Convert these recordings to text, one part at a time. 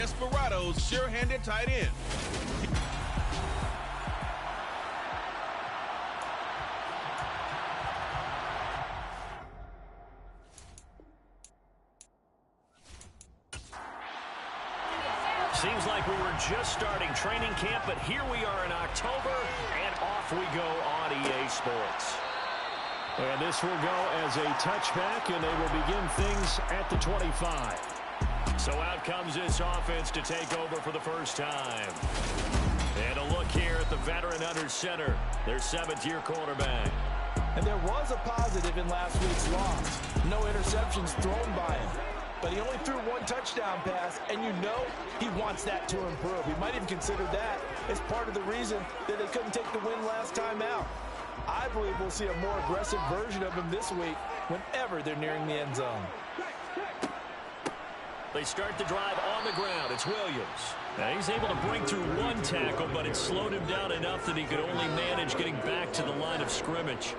Desperados sure-handed tight end. Seems like we were just starting training camp, but here we are in October, and off we go on EA Sports. And this will go as a touchback, and they will begin things at the 25. So out comes this offense to take over for the first time. And a look here at the veteran under center, their seventh-year quarterback. And there was a positive in last week's loss. No interceptions thrown by him. But he only threw one touchdown pass, and you know he wants that to improve. He might even consider that as part of the reason that they couldn't take the win last time out. I believe we'll see a more aggressive version of him this week whenever they're nearing the end zone. They start the drive on the ground. It's Williams. Now he's able to break through one tackle, but it slowed him down enough that he could only manage getting back to the line of scrimmage.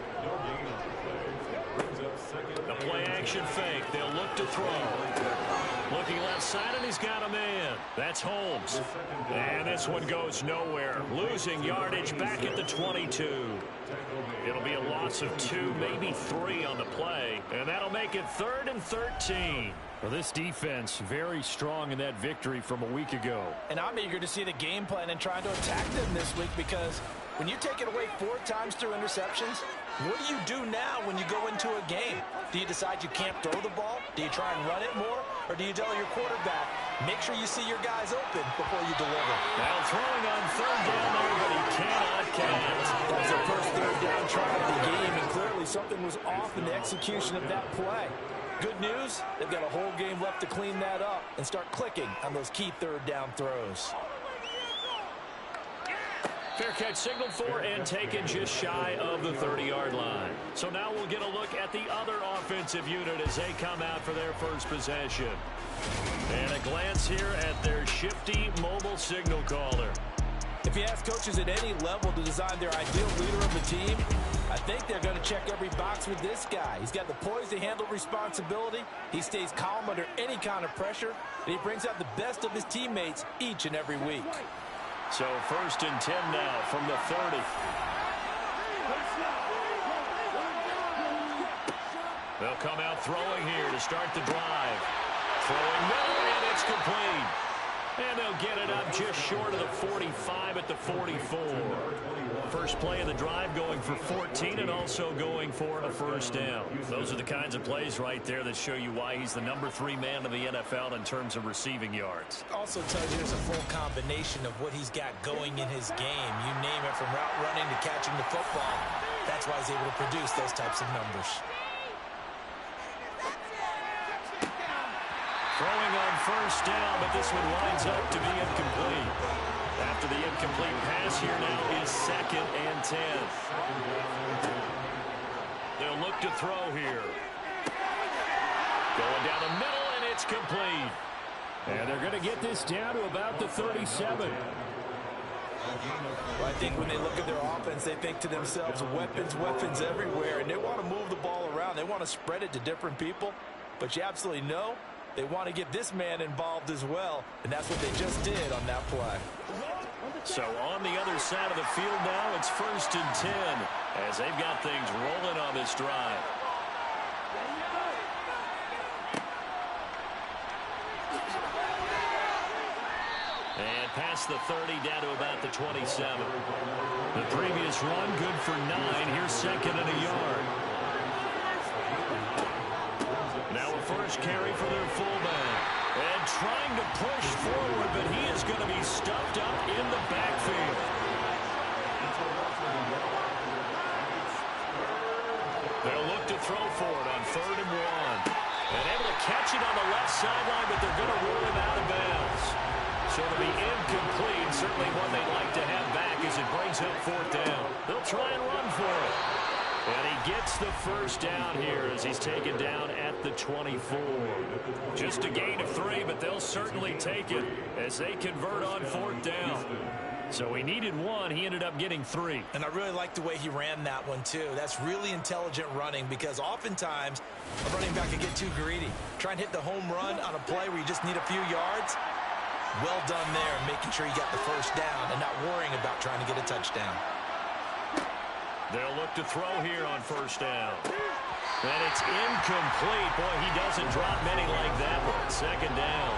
The play-action fake. They'll look to throw. Looking left side, and he's got a man. That's Holmes. And this one goes nowhere. Losing yardage back at the 22. It'll be a loss of 2, maybe 3 on the play. And that'll make it 3rd and 13. Well, this defense very strong in that victory from a week ago. And I'm eager to see the game plan and trying to attack them this week, because when you take it away 4 times through interceptions, what do you do now when you go into a game? Do you decide you can't throw the ball? Do you try and run it more? Or do you tell your quarterback, make sure you see your guys open before you deliver? Now throwing on 3rd down there, but he cannot connect. That was their first 3rd down try of the game, and clearly something was off in the execution of that play. Good news, they've got a whole game left to clean that up and start clicking on those key 3rd down throws. Fair catch signaled for and taken just shy of the 30-yard line. So now we'll get a look at the other offensive unit as they come out for their first possession. And a glance here at their shifty mobile signal caller. If you ask coaches at any level to design their ideal leader of a team, I think they're going to check every box with this guy. He's got the poise to handle responsibility. He stays calm under any kind of pressure, and he brings out the best of his teammates each and every week. So 1st and 10 now from the 30. They'll come out throwing here to start the drive. Throwing middle, and it's complete. And they'll get it up just short of the 45 at the 44. First play of the drive going for 14 and also going for a first down. Those are the kinds of plays right there that show you why he's the number 3 man in the NFL in terms of receiving yards. Also tells you there's a full combination of what he's got going in his game. You name it, from route running to catching the football. That's why he's able to produce those types of numbers. Throwing on first down, but this one winds up to be incomplete. After the incomplete pass, here now is 2nd and 10. They'll look to throw here. Going down the middle, and it's complete. And they're going to get this down to about the 37. Well, I think when they look at their offense, they think to themselves, weapons everywhere, and they want to move the ball around. They want to spread it to different people, but you absolutely know they want to get this man involved as well, and that's what they just did on that play. So on the other side of the field now, it's 1st and 10 as they've got things rolling on this drive. And past the 30 down to about the 27. The previous run good for 9. Here's 2nd and a yard. Now a first carry for their fullback. And trying to push forward, but he is going to be stuffed up in the backfield. They'll look to throw for it on 3rd and 1. And able to catch it on the left sideline, but they're going to rule him out of bounds. So to be incomplete, certainly one they'd like to have back as it brings up 4th down. They'll try and run for it. And he gets the first down here as he's taken down at the 24. Just a gain of 3, but they'll certainly take it as they convert on 4th down. So he needed 1. He ended up getting 3. And I really like the way he ran that one, too. That's really intelligent running, because oftentimes a running back can get too greedy. Try and hit the home run on a play where you just need a few yards. Well done there, making sure you got the first down and not worrying about trying to get a touchdown. They'll look to throw here on first down. And it's incomplete. Boy, he doesn't drop many like that one. Second down.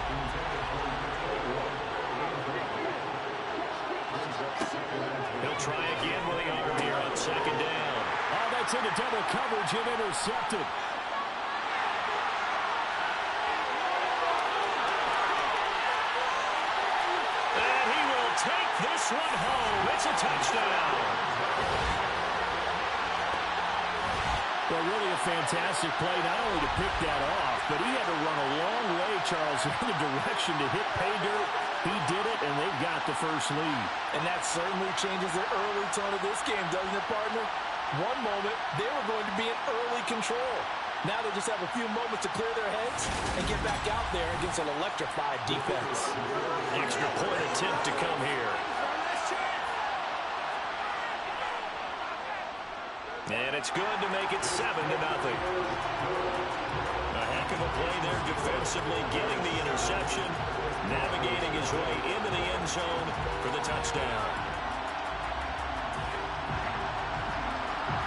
He'll try again with the arm here on second down. Oh, that's into double coverage and intercepted. And he will take this one home. It's a touchdown. Well, really a fantastic play, not only to pick that off, but he had to run a long way, Charles, in the direction to hit pay dirt. He did it, and they've got the first lead. And that certainly changes the early tone of this game, doesn't it, partner? One moment, they were going to be in early control. Now they just have a few moments to clear their heads and get back out there against an electrified defense. Extra point attempt to come here. And it's good to make it 7-0. A heck of a play there defensively, getting the interception, navigating his way into the end zone for the touchdown.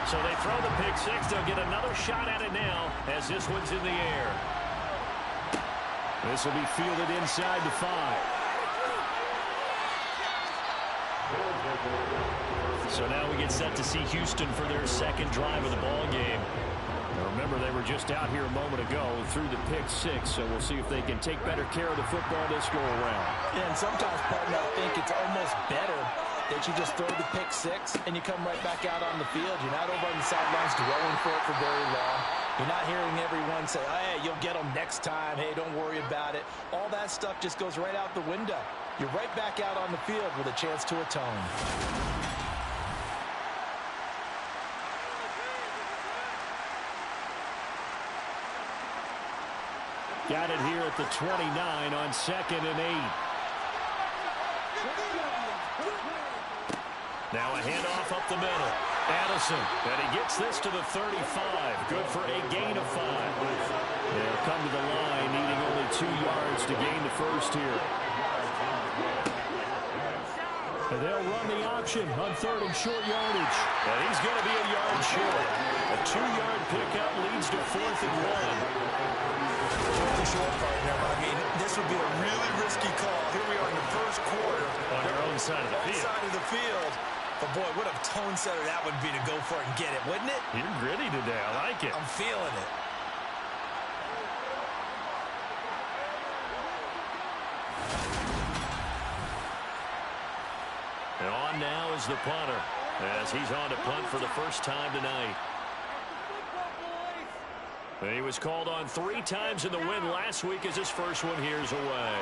So they throw the pick six. They'll get another shot at it now as this one's in the air. This will be fielded inside the 5. So now we get set to see Houston for their second drive of the ball game. Now remember, they were just out here a moment ago through the pick six, so we'll see if they can take better care of the football this go around. Yeah, and sometimes, partner, I think it's almost better that you just throw the pick six and you come right back out on the field. You're not over on the sidelines dwelling for it for very long. You're not hearing everyone say, oh, hey, you'll get them next time. Hey, don't worry about it. All that stuff just goes right out the window. You're right back out on the field with a chance to atone. Got it here at the 29 on 2nd and 8. Now a handoff up the middle. Addison, and he gets this to the 35. Good for a gain of 5. They'll come to the line, needing only 2 yards to gain the first here. And they'll run the option on 3rd and short yardage. And he's going to be a yard short. A 2-yard pickup leads to 4th and 1. Short, partner. I mean, this would be a really risky call. Here we are in the first quarter. On your own side of the field. Side of the field. But, boy, what a tone setter that would be to go for it and get it, wouldn't it? You're gritty today. I like it. I'm feeling it. And on now is the punter, as he's on to punt for the first time tonight. And he was called on 3 times in the win last week as his first one here's away.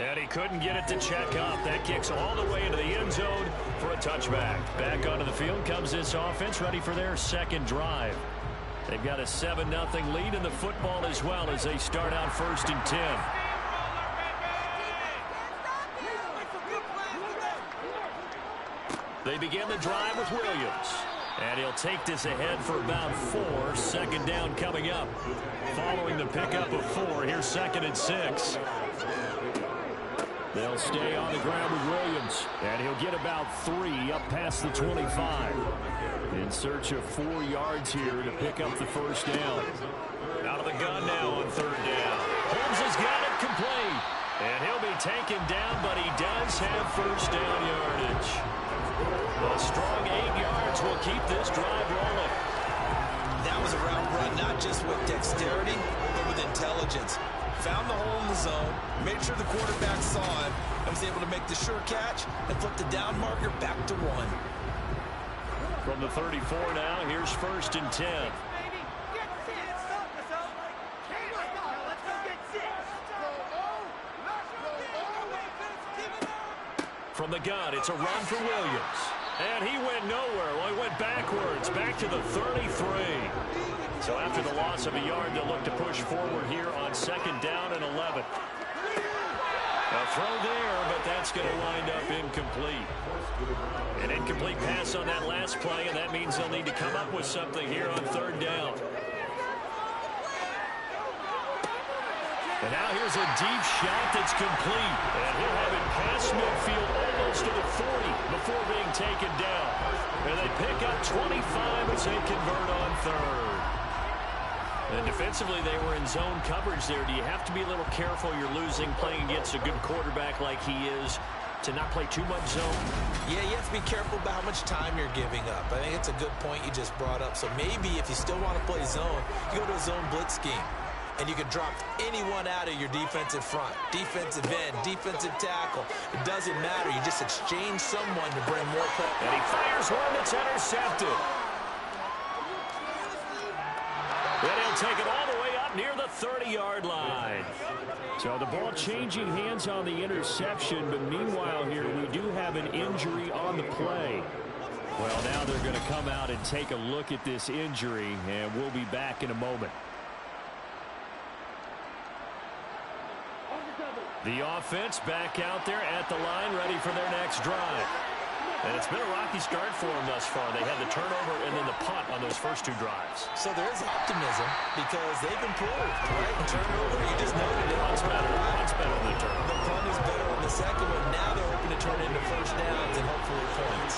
And he couldn't get it to check up. That kicks all the way into the end zone for a touchback. Back onto the field comes this offense, ready for their second drive. They've got a 7-0 lead in the football as well as they start out 1st and 10. They begin the drive with Williams. And he'll take this ahead for about 4. 2nd down coming up. Following the pickup of 4, here's 2nd and 6. They'll stay on the ground with Williams. And he'll get about 3 up past the 25. In search of 4 yards here to pick up the first down. Out of the gun now on 3rd down. Holmes has got it complete. And he'll be taken down, but he does have first down yardage. A strong 8 yards will keep this drive rolling. That was a route run, not just with dexterity, but with intelligence. Found the hole in the zone, made sure the quarterback saw it, and was able to make the sure catch and flip the down marker back to 1. From the 34 now, here's 1st and 10. From the gun, it's a run for Williams. And he went nowhere. Well, he went backwards, back to the 33. So after the loss of a yard, they'll look to push forward here on 2nd down and 11. A throw there, but that's going to wind up incomplete. An incomplete pass on that last play, and that means they'll need to come up with something here on 3rd down. And now here's a deep shot that's complete. And he'll have it past midfield almost to the 40 before being taken down. And they pick up 25 as they convert on third. And defensively, they were in zone coverage there. Do you have to be a little careful? You're losing playing against a good quarterback like he is to not play too much zone? Yeah, you have to be careful about how much time you're giving up. I think it's a good point you just brought up. So maybe if you still want to play zone, you go to a zone blitz scheme. And you can drop anyone out of your defensive front. Defensive end, defensive tackle. It doesn't matter. You just exchange someone to bring more pressure. And he fires one that's intercepted. Then he'll take it all the way up near the 30-yard line. So the ball changing hands on the interception, but meanwhile here we do have an injury on the play. Well, now they're going to come out and take a look at this injury, and we'll be back in a moment. The offense back out there at the line, ready for their next drive. And it's been a rocky start for them thus far. They had the turnover and then the punt on those first two drives. So there is optimism because they've improved, right? Turnover, you just noted it. Punt's better. Punt's better than the turnover. The punt is better on the second one. Now they're hoping to turn it into first downs and hopefully points.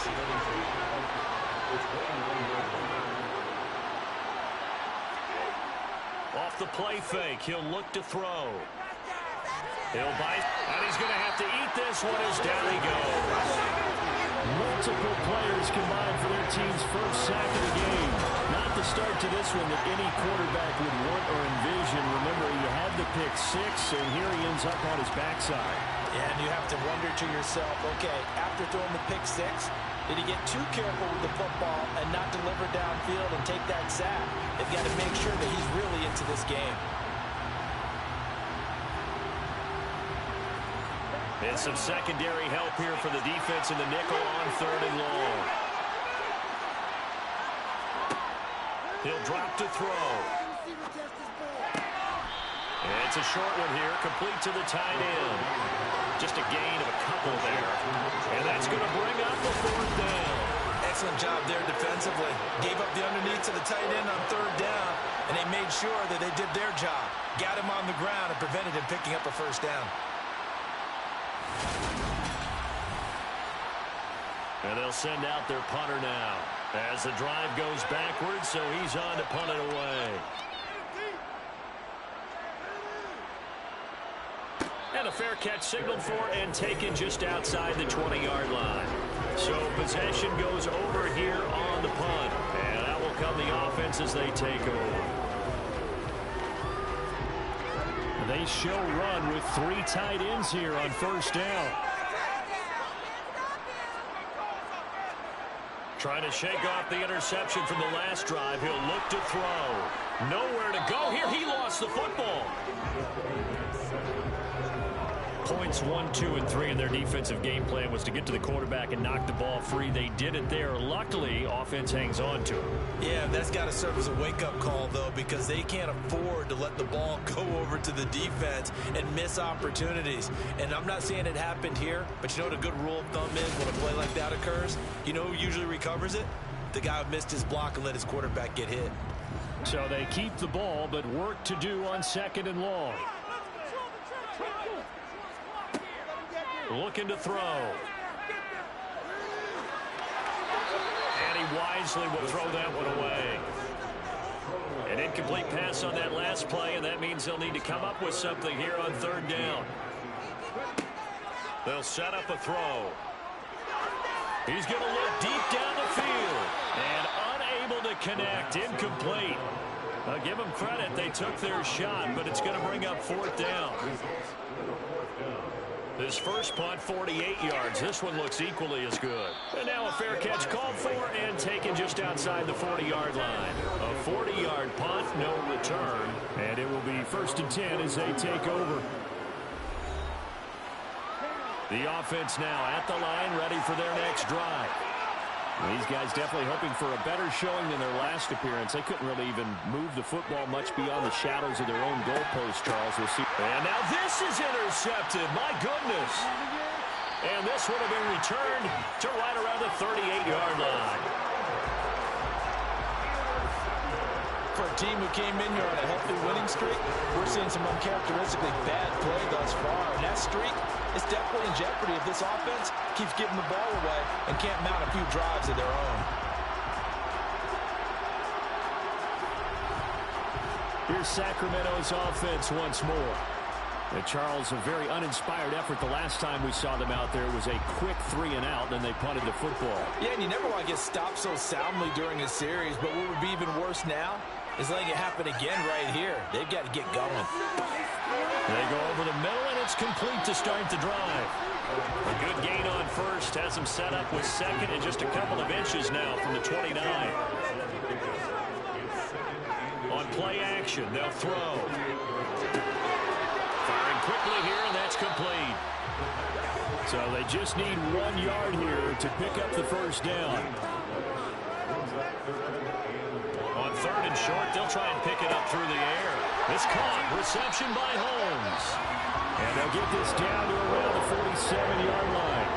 Off the play fake, he'll look to throw. He'll bite, and he's going to have to eat this one as down he goes. Multiple players combined for their team's first sack of the game. Not the start to this one that any quarterback would want or envision. Remember, he had the pick six, and here he ends up on his backside. And you have to wonder to yourself, okay, after throwing the pick six, did he get too careful with the football and not deliver downfield and take that sack? They've got to make sure that he's really into this game. And some secondary help here for the defense in the nickel on third and long. He'll drop to throw. And it's a short one here, complete to the tight end. Just a gain of a couple there. And that's going to bring up the fourth down. Excellent job there defensively. Gave up the underneath to the tight end on third down, and they made sure that they did their job. Got him on the ground and prevented him picking up a first down. And they'll send out their punter now as the drive goes backwards, so he's on to punt it away. And a fair catch signaled for and taken just outside the 20-yard line. So possession goes over here on the punt. And that will come the offense as they take over. They show run with three tight ends here on first down. Trying to shake off the interception from the last drive. He'll look to throw. Nowhere to go here. He lost the football. Points 1, 2, and 3 in their defensive game plan was to get to the quarterback and knock the ball free. They did it there. Luckily, offense hangs on to it. Yeah, that's got to serve as a wake-up call, though, because they can't afford to let the ball go over to the defense and miss opportunities. And I'm not saying it happened here, but you know what a good rule of thumb is when a play like that occurs? You know who usually recovers it? The guy who missed his block and let his quarterback get hit. So they keep the ball, but work to do on second and long. Looking to throw. And he wisely will throw that one away. An incomplete pass on that last play, and that means they'll need to come up with something here on third down. They'll set up a throw. He's going to look deep down the field. And unable to connect. Incomplete. I'll give them credit. They took their shot, but it's going to bring up fourth down. His first punt, 48 yards. This one looks equally as good. And now a fair catch called for and taken just outside the 40-yard line. A 40-yard punt, no return. And it will be 1st and 10 as they take over. The offense now at the line, ready for their next drive. These guys definitely hoping for a better showing than their last appearance. They couldn't really even move the football much beyond the shadows of their own goalpost, Charles. We'll see. And now this is intercepted. My goodness. And this would have been returned to right around the 38-yard line. For a team who came in here on a healthy winning streak, we're seeing some uncharacteristically bad play thus far. And that streak is definitely in jeopardy if this offense keeps giving the ball away and can't mount a few drives of their own. Here's Sacramento's offense once more. And Charles, a very uninspired effort the last time we saw them out there. It was a quick 3-and-out, then they punted the football. Yeah, and you never want to get stopped so soundly during a series, but what would be even worse now is letting it happen again right here. They've got to get going. They go over the middle, and it's complete to start the drive. A good gain on first has them set up with second and just a couple of inches now from the 29. On play action, they'll throw. Firing quickly here, and that's complete. So they just need 1 yard here to pick up the first down. On third and short, they'll try and pick it up through the air. It's caught. Reception by Holmes. And they'll get this down to around the 47-yard line.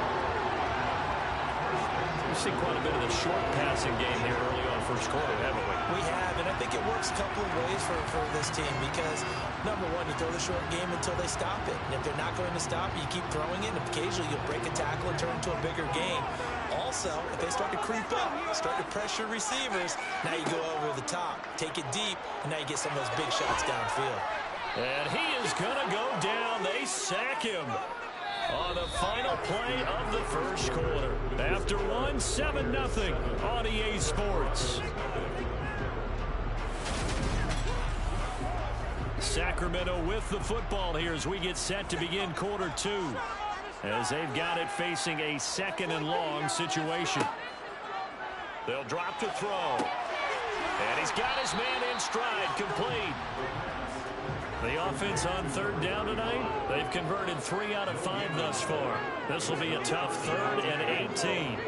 We've seen quite a bit of the short passing game here early on first quarter, haven't we? We have, and I think it works a couple of ways for this team because, number one, you throw the short game until they stop it. And if they're not going to stop it, you keep throwing it, and occasionally you'll break a tackle and turn it into a bigger game. Also, if they start to creep up, start to pressure receivers, now you go over the top, take it deep, and now you get some of those big shots downfield. And he is going to go down. They sack him on the final play of the first quarter. After 7-0 on EA Sports. Sacramento with the football here as we get set to begin quarter 2. As they've got it facing a 2nd and long situation. They'll drop to throw. And he's got his man in stride, complete. The offense on third down tonight, they've converted 3 out of 5 thus far. This will be a tough 3rd and 18.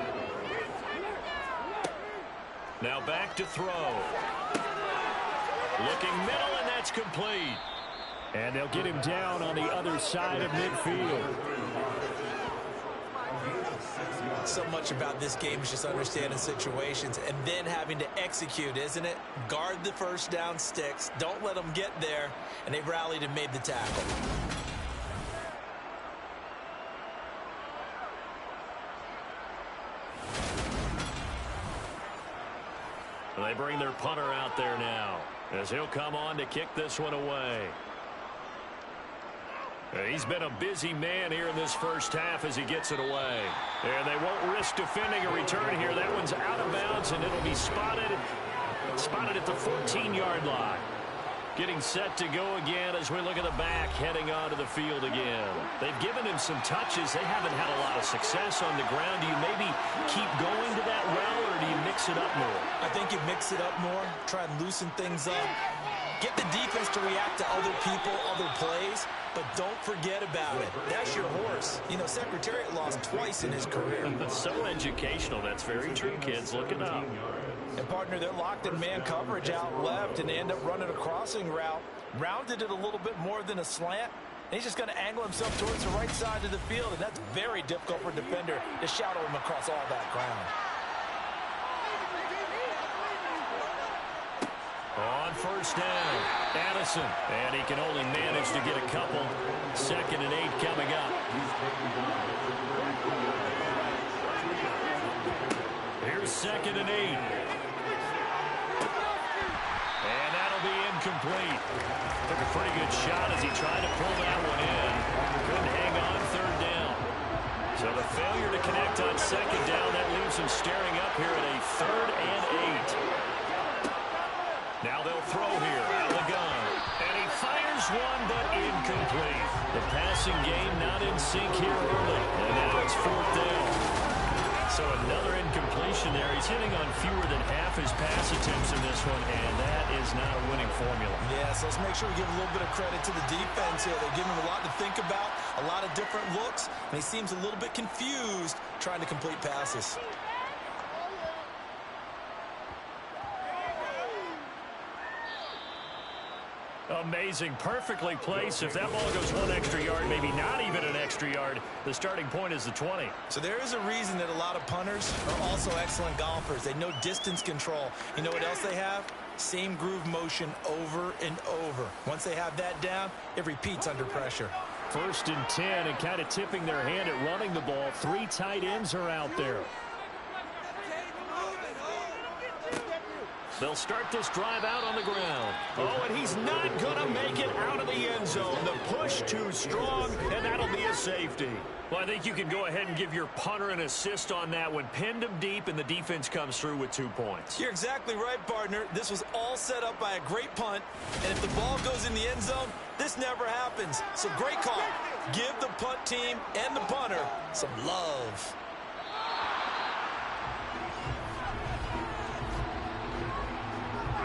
Now back to throw. Looking middle, and that's complete. And they'll get him down on the other side of midfield. So much about this game is just understanding situations and then having to execute, isn't it? Guard the first down sticks. Don't let them get there. And they've rallied and made the tackle. They bring their punter out there now as he'll come on to kick this one away. He's been a busy man here in this first half as he gets it away. And they won't risk defending a return here. That one's out of bounds, and it'll be spotted at the 14-yard line. Getting set to go again as we look at the back heading onto the field again. They've given him some touches. They haven't had a lot of success on the ground. Do you maybe keep going to that route, or do you mix it up more? I think you mix it up more, try and loosen things up. Get the defense to react to other people, other plays, but don't forget about it. That's your horse. You know, Secretariat lost twice in his career. So educational. That's very true, kids. Look it up. And, partner, they're locked in man coverage out left, and they end up running a crossing route. Rounded it a little bit more than a slant. And he's just going to angle himself towards the right side of the field, and that's very difficult for a defender to shadow him across all that ground. On first down, Addison. And he can only manage to get a couple. 2nd and 8 coming up. Here's 2nd and 8. And that'll be incomplete. Took a pretty good shot as he tried to pull that one in. Couldn't hang on 3rd down. So the failure to connect on 2nd down, that leaves him staring up here at a 3rd and 8. Now they'll throw here out of the gun. And he fires one, but incomplete. The passing game not in sync here early. And now it's 4th down. So another incompletion there. He's hitting on fewer than half his pass attempts in this one, and that is not a winning formula. Yes, let's make sure we give a little bit of credit to the defense here. They're giving him a lot to think about, a lot of different looks, and he seems a little bit confused trying to complete passes. Amazing. Perfectly placed. If that ball goes 1 extra yard, maybe not even an extra yard, the starting point is the 20. So there is a reason that a lot of punters are also excellent golfers. They know distance control. You know what else they have? Same groove motion over and over. Once they have that down, it repeats under pressure. 1st and 10, and kind of tipping their hand at running the ball. 3 tight ends are out there. They'll start this drive out on the ground. Oh, and he's not going to make it out of the end zone. The push too strong, and that'll be a safety. Well, I think you can go ahead and give your punter an assist on that one. Pinned him deep, and the defense comes through with 2 points. You're exactly right, partner. This was all set up by a great punt, and if the ball goes in the end zone, this never happens. So great call. Give the punt team and the punter some love.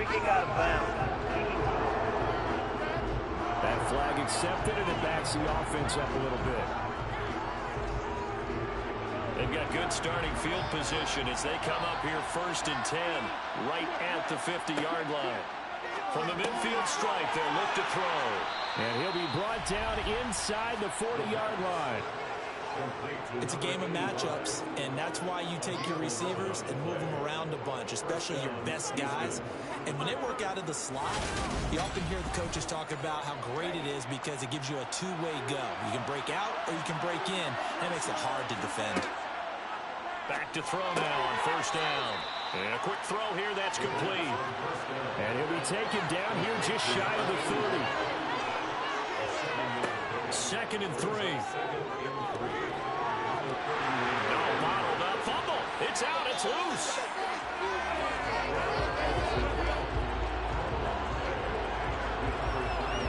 Out of bounds. That flag accepted, and it backs the offense up a little bit. They've got good starting field position as they come up here 1st and 10, right at the 50-yard line. From the midfield stripe, they'll look to throw. And he'll be brought down inside the 40-yard line. It's a game of matchups, and that's why you take your receivers and move them around a bunch, especially your best guys. And when they work out of the slot, you often hear the coaches talk about how great it is because it gives you a two-way go. You can break out or you can break in. That makes it hard to defend. Back to throw now on 1st down. And a quick throw here, that's complete. And he'll be taken down here just shy of the 30. 2nd and 3. No, bottled up. Fumble. It's out. It's loose.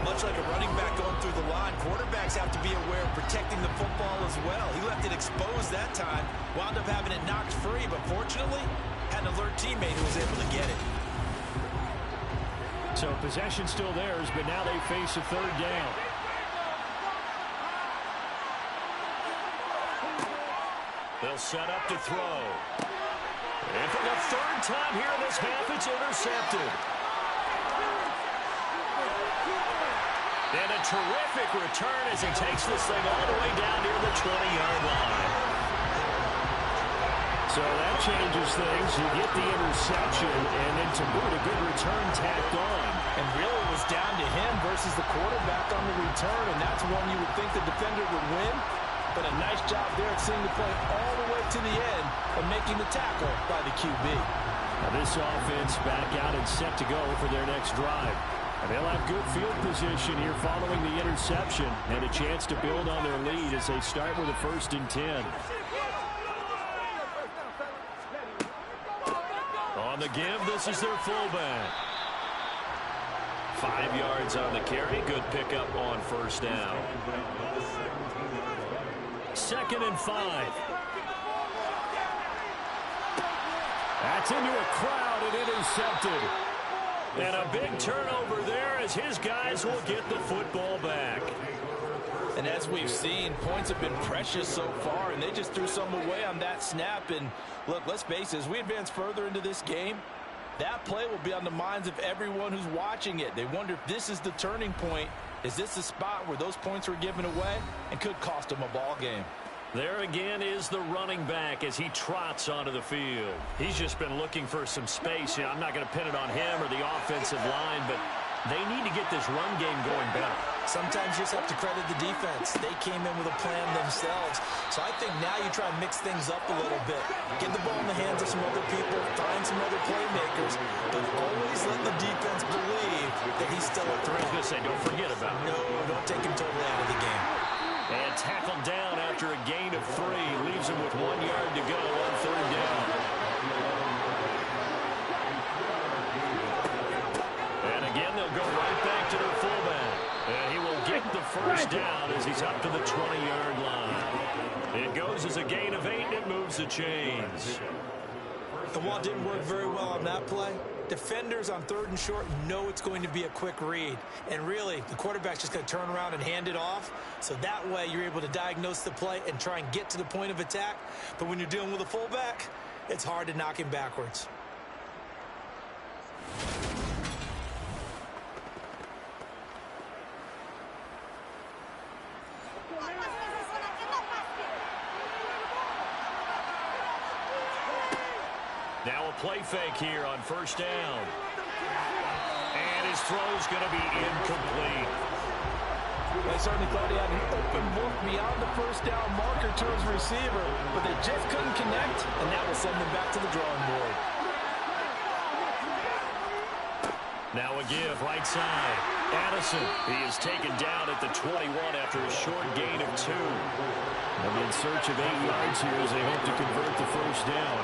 Much like a running back going through the line, quarterbacks have to be aware of protecting the football as well. He left it exposed that time, wound up having it knocked free, but fortunately, had an alert teammate who was able to get it. So possession still theirs, but now they face a 3rd down. They'll set up to throw. And for the 3rd time here in this half, it's intercepted. And a terrific return as he takes this thing all the way down near the 20-yard line. So that changes things. You get the interception, and then to boot, a good return tacked on. And really it was down to him versus the quarterback on the return, and that's one you would think the defender would win. But a nice job there at seeing the play all the way to the end and making the tackle by the QB. Now this offense back out and set to go for their next drive. And they'll have good field position here following the interception and a chance to build on their lead as they start with a 1st and 10. On the give, this is their fullback. 5 yards on the carry. Good pickup on 1st down. 2nd and 5. That's into a crowd and intercepted. And a big turnover there as his guys will get the football back. And as we've seen, points have been precious so far, and they just threw some away on that snap. And look, let's face it, as we advance further into this game, that play will be on the minds of everyone who's watching it. They wonder if this is the turning point. Is this the spot where those points were given away and could cost them a ball game? There again is the running back as he trots onto the field. He's just been looking for some space. You know, I'm not going to pin it on him or the offensive line, but they need to get this run game going better. Sometimes you just have to credit the defense. They came in with a plan themselves. So I think now you try and mix things up a little bit. Get the ball in the hands of some other people, find some other playmakers, but always let the defense believe that he's still a threat. I was going to say, don't forget about it. No, don't take him totally out of the game. And tackled down after a gain of 3. Leaves him with 1 yard to go on 3rd down. And again, they'll go right back to their fullback. And he will get the 1st down as he's up to the 20-yard line. It goes as a gain of 8, and it moves the chains. And while it didn't work very well on that play, defenders on 3rd and short know it's going to be a quick read. And really, the quarterback's just going to turn around and hand it off. So that way, you're able to diagnose the play and try and get to the point of attack. But when you're dealing with a fullback, it's hard to knock him backwards. Now a play fake here on 1st down. his throw's going to be incomplete. They certainly thought he had an open look beyond the first down marker to his receiver, but they just couldn't connect, and that will send them back to the drawing board. Now a give right side. Addison, he is taken down at the 21 after a short gain of 2. And in search of 8 yards here as they hope to convert the first down.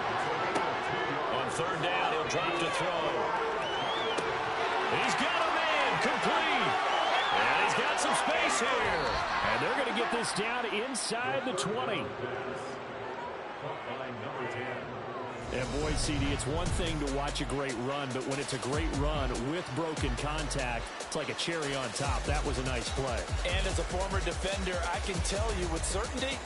On third down, he'll drop to throw. He's got a man, complete. And he's got some space here. And they're going to get this down inside the 20. And boy, CD, it's one thing to watch a great run, but when it's a great run with broken contact, it's like a cherry on top. That was a nice play. And as a former defender, I can tell you with certainty,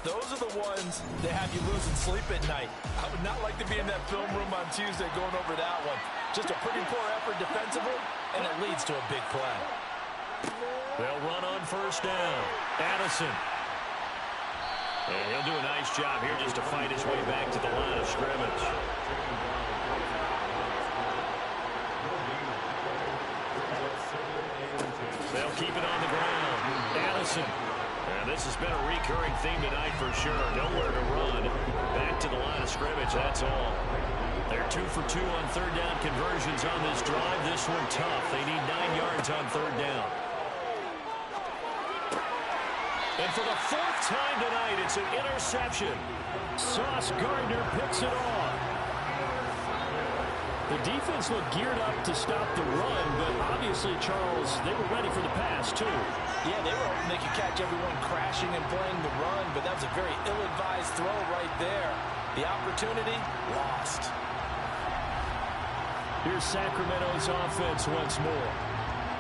those are the ones that have you losing sleep at night. I would not like to be in that film room on Tuesday going over that one. Just a pretty poor effort defensively, and it leads to a big play. They'll run on first down. Addison. And he'll do a nice job here just to fight his way back to the line of scrimmage. They'll keep it on the ground. Addison. And this has been a recurring theme tonight for sure. Nowhere to run. Back to the line of scrimmage, that's all. They're 2 for 2 on third down conversions on this drive. This one tough. They need 9 yards on third down. And for the 4th time tonight, it's an interception. Sauce Gardner picks it off. The defense looked geared up to stop the run, but obviously, Charles, they were ready for the pass, too. Yeah, they were hoping they could catch everyone crashing and playing the run, but that was a very ill-advised throw right there. The opportunity lost. Here's Sacramento's offense once more.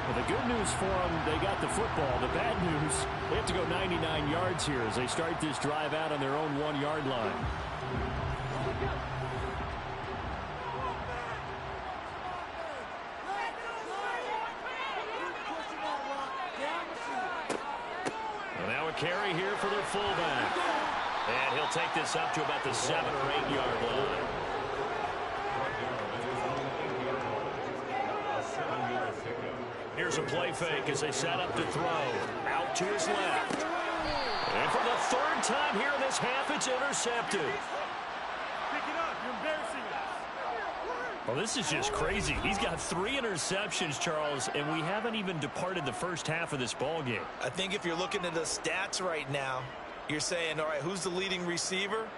Well, the good news for them, they got the football. The bad news, they have to go 99 yards here as they start this drive out on their own 1-yard line. Well, now a carry here for their fullback. And he'll take this up to about the 7- or 8-yard line. Here's a play fake as they set up to throw. Out to his left. And for the 3rd time here in this half, it's intercepted. Pick it up. You're embarrassing us. Well, this is just crazy. He's got 3 interceptions, Charles, and we haven't even departed the first half of this ball game. I think if you're looking at the stats right now, you're saying, all right, who's the leading receiver?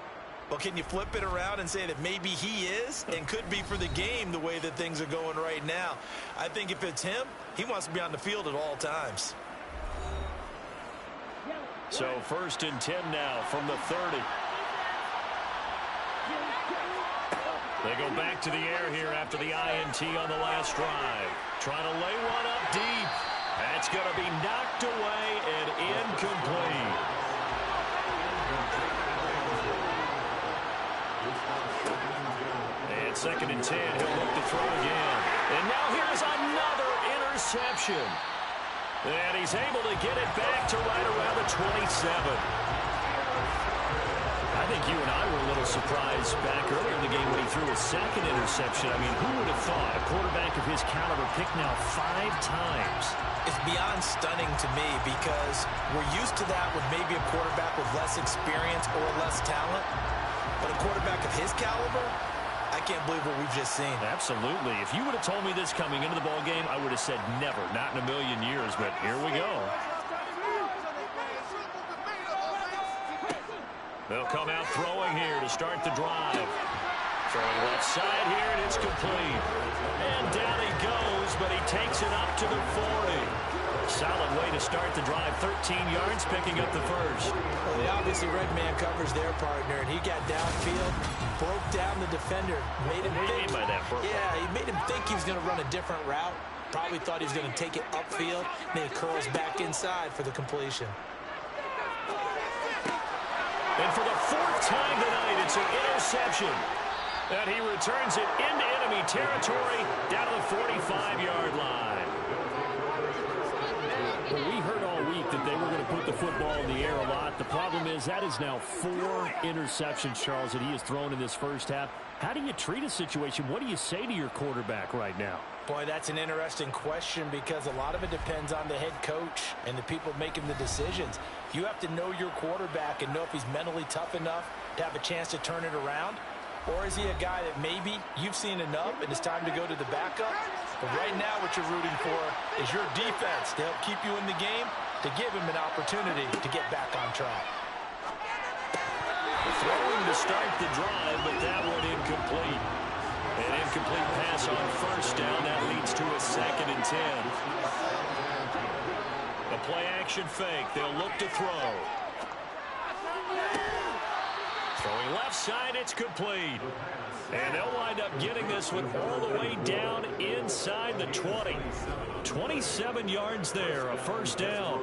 Well, can you flip it around and say that maybe he is and could be for the game the way that things are going right now? I think if it's him, he wants to be on the field at all times. So 1st and 10 now from the 30. They go back to the air here after the INT on the last drive. Trying to lay one up deep. That's going to be knocked away and incomplete. And 2nd and 10, he'll look to throw again. And now here's another interception. And he's able to get it back to right around the 27. I think you and I were a little surprised back earlier in the game when he threw a 2nd interception. I mean, who would have thought a quarterback of his caliber picked now 5 times? It's beyond stunning to me because we're used to that with maybe a quarterback with less experience or less talent. But a quarterback of his caliber, I can't believe what we've just seen. Absolutely. If you would have told me this coming into the ball game, I would have said never, not in a million years. But here we go. They'll come out throwing here to start the drive. Throwing left side here, and it's complete. And down he goes, but he takes it up to the 40. Solid way to start the drive. 13 yards, picking up the first. Well, they obviously red man covers their partner, and he got downfield, broke down the defender, made him What do you think. mean by that, Burke? Yeah, he made him think he was going to run a different route. Probably thought he was going to take it upfield, then he curls back inside for the completion. And for the 4th time tonight, it's an interception. And he returns it into enemy territory down to the 45-yard line. Well, we heard all week that they were going to put the football in the air a lot. The problem is that is now 4 interceptions, Charles, that he has thrown in this first half. How do you treat a situation? What do you say to your quarterback right now? Boy, that's an interesting question because a lot of it depends on the head coach and the people making the decisions. You have to know your quarterback and know if he's mentally tough enough to have a chance to turn it around. Or is he a guy that maybe you've seen enough and it's time to go to the backup? But right now what you're rooting for is your defense to help keep you in the game, to give him an opportunity to get back on track. Throwing to start the drive, but that one incomplete. An incomplete pass on first down. That leads to a 2nd and 10. A play-action fake. They'll look to throw. Throwing left side, it's complete. And they'll wind up getting this one all the way down inside the 20. 27 yards there, a first down.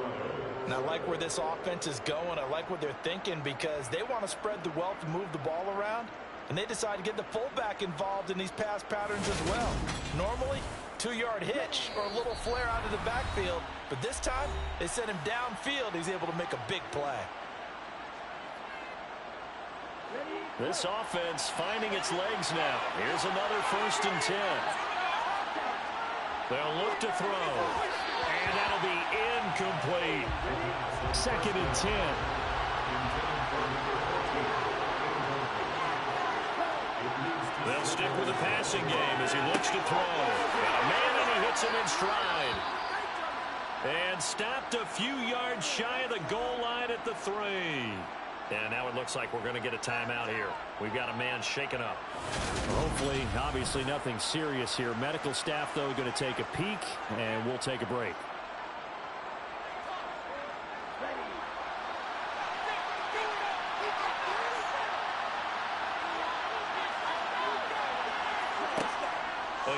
And I like where this offense is going. I like what they're thinking because they want to spread the wealth and move the ball around. And they decide to get the fullback involved in these pass patterns as well. Normally, 2-yard hitch or a little flare out of the backfield. But this time, they sent him downfield. He's able to make a big play. This offense finding its legs now. Here's another 1st and 10. They'll look to throw. And that'll be incomplete. 2nd and 10. They'll stick with the passing game as he looks to throw. Got a man and he hits him in stride. And stopped a few yards shy of the goal line at the 3. And now it looks like we're going to get a timeout here. We've got a man shaken up. Hopefully, obviously nothing serious here. Medical staff, though, going to take a peek, and we'll take a break.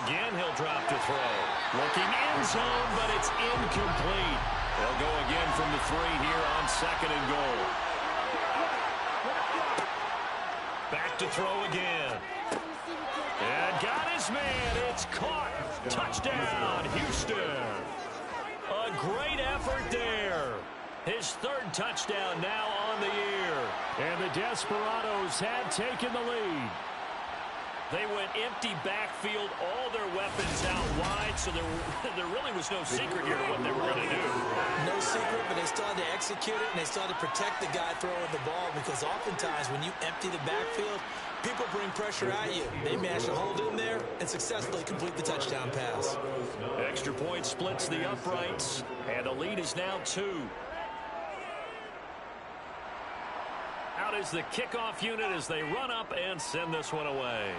Again, he'll drop to throw. Looking end zone, but it's incomplete. They'll go again from the 3 here on 2nd and goal. Back to throw again. And got his man. It's caught. Touchdown, Houston. A great effort there. His 3rd touchdown now on the year. And the Desperados have taken the lead. They went empty backfield, all their weapons out wide, so there really was no secret here to what they were going to do. No secret, but they still had to execute it, and they still had to protect the guy throwing the ball because oftentimes when you empty the backfield, people bring pressure at you. They managed to hold in there and successfully complete the touchdown pass. Extra point splits the uprights, and the lead is now 2. Out is the kickoff unit as they run up and send this one away.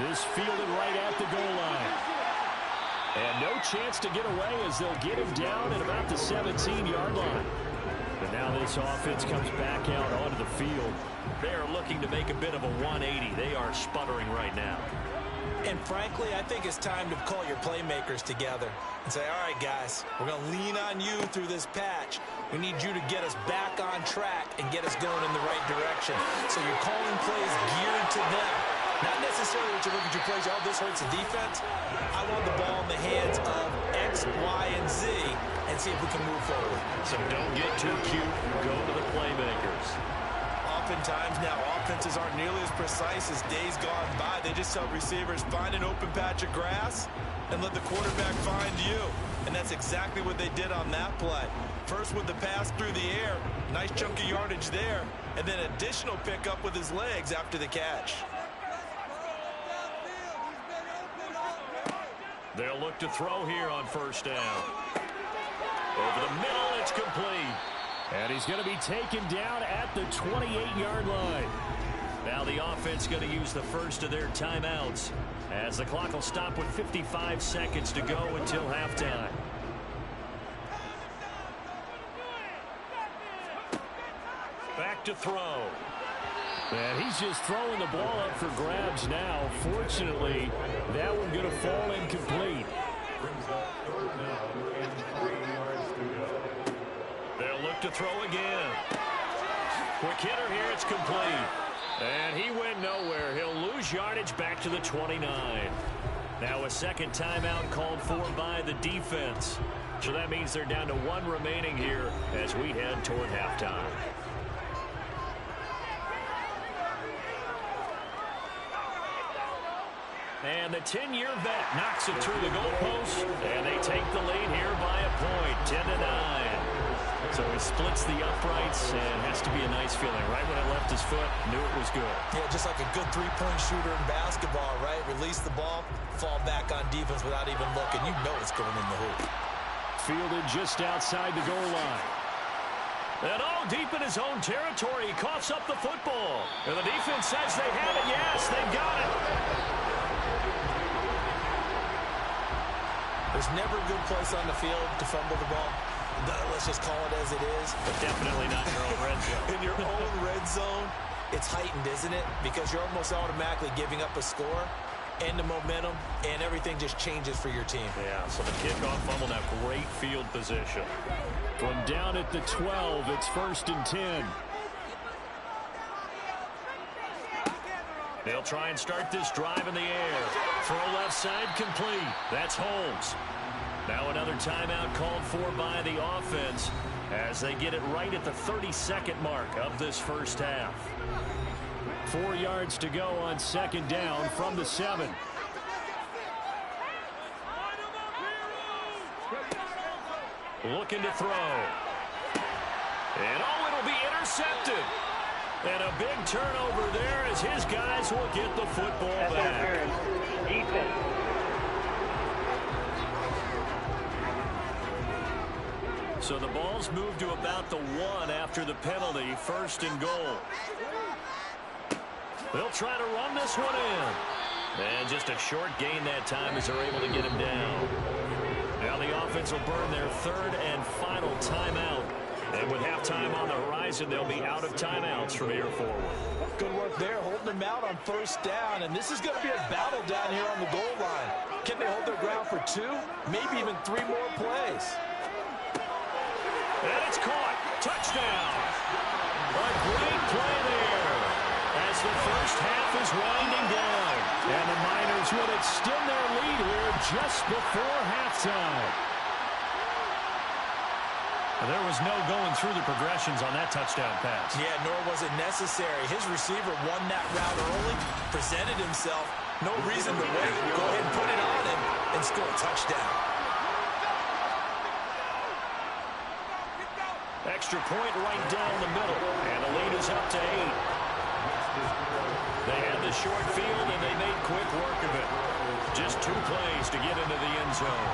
This fielded right at the goal line. And no chance to get away as they'll get him down at about the 17-yard line. But now this offense comes back out onto the field. They are looking to make a bit of a 180. They are sputtering right now. And frankly, I think it's time to call your playmakers together and say, all right, guys, we're going to lean on you through this patch. We need you to get us back on track and get us going in the right direction. So you're calling plays geared to them. Not necessarily that you look at your plays, oh, this hurts the defense. I want the ball in the hands of X, Y, and Z and see if we can move forward. So don't get too cute. Go to the playmakers. Oftentimes now, offenses aren't nearly as precise as days gone by. They just tell receivers, find an open patch of grass and let the quarterback find you. And that's exactly what they did on that play. First with the pass through the air, nice chunk of yardage there, and then additional pickup with his legs after the catch. They'll look to throw here on 1st down. Over the middle, it's complete. And he's going to be taken down at the 28-yard line. Now the offense going to use the first of their timeouts as the clock will stop with 55 seconds to go until halftime. Back to throw. And he's just throwing the ball up for grabs now. Fortunately, that one going to fall incomplete. They'll look to throw again. Quick hitter here, it's complete. And he went nowhere. He'll lose yardage back to the 29. Now a second timeout called for by the defense. So that means they're down to 1 remaining here as we head toward halftime. And the 10-year vet knocks it through the goalpost, and they take the lead here by a point, 10-9. So he splits the uprights, and has to be a nice feeling. Right when it left his foot, knew it was good. Yeah, just like a good three-point shooter in basketball, right? Release the ball, fall back on defense without even looking. You know it's going in the hoop. Fielded just outside the goal line. And all deep in his own territory, he coughs up the football. And the defense says they have it. Yes, they've got it. There's never a good place on the field to fumble the ball. Let's just call it as it is. But definitely not in your own red zone. In your own red zone, it's heightened, isn't it? Because you're almost automatically giving up a score and the momentum, and everything just changes for your team. Yeah, so the kickoff fumble, now great field position. From down at the 12, it's 1st and 10. They'll try and start this drive in the air. Throw left side complete. That's Holmes. Now another timeout called for by the offense as they get it right at the 32nd mark of this first half. 4 yards to go on 2nd down from the 7. Looking to throw. And it'll be intercepted. And a big turnover there as his guys will get the football back. So the ball's moved to about the 1 after the penalty, 1st and goal. They'll try to run this one in. And just a short gain that time as they're able to get him down. Now the offense will burn their 3rd and final timeout. And with halftime on the horizon, they'll be out of timeouts from here forward. Good work there, holding them out on 1st down. And this is going to be a battle down here on the goal line. Can they hold their ground for 2, maybe even 3 more plays? And it's caught. Touchdown. A great play there as the first half is winding down. And the Miners will extend their lead here just before halftime. There was no going through the progressions on that touchdown pass. Yeah, nor was it necessary. His receiver won that route early, presented himself. No reason to wait. Go ahead and put it on him and score a touchdown. Extra point right down the middle, and the lead is up to 8. They had the short field, and they made quick work of it. Just 2 plays to get into the end zone.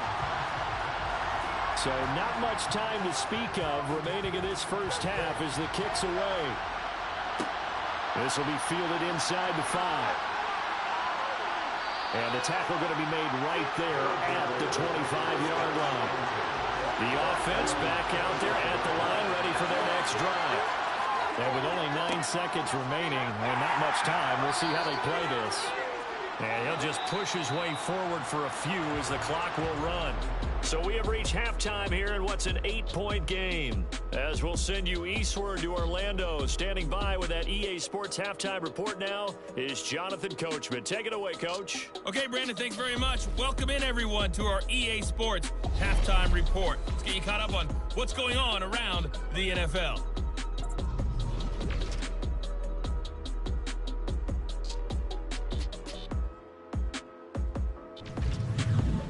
So not much time to speak of remaining in this first half as the kick's away. This will be fielded inside the 5. And the tackle going to be made right there at the 25-yard line. The offense back out there at the line, ready for their next drive. And with only 9 seconds remaining and not much time, we'll see how they play this. And he'll just push his way forward for a few as the clock will run. So we have reached halftime here in what's an 8-point game. As we'll send you eastward to Orlando. Standing by with that EA Sports halftime report now is Jonathan Coachman. Take it away, Coach. Okay, Brandon, thanks very much. Welcome in, everyone, to our EA Sports halftime report. Let's get you caught up on what's going on around the NFL.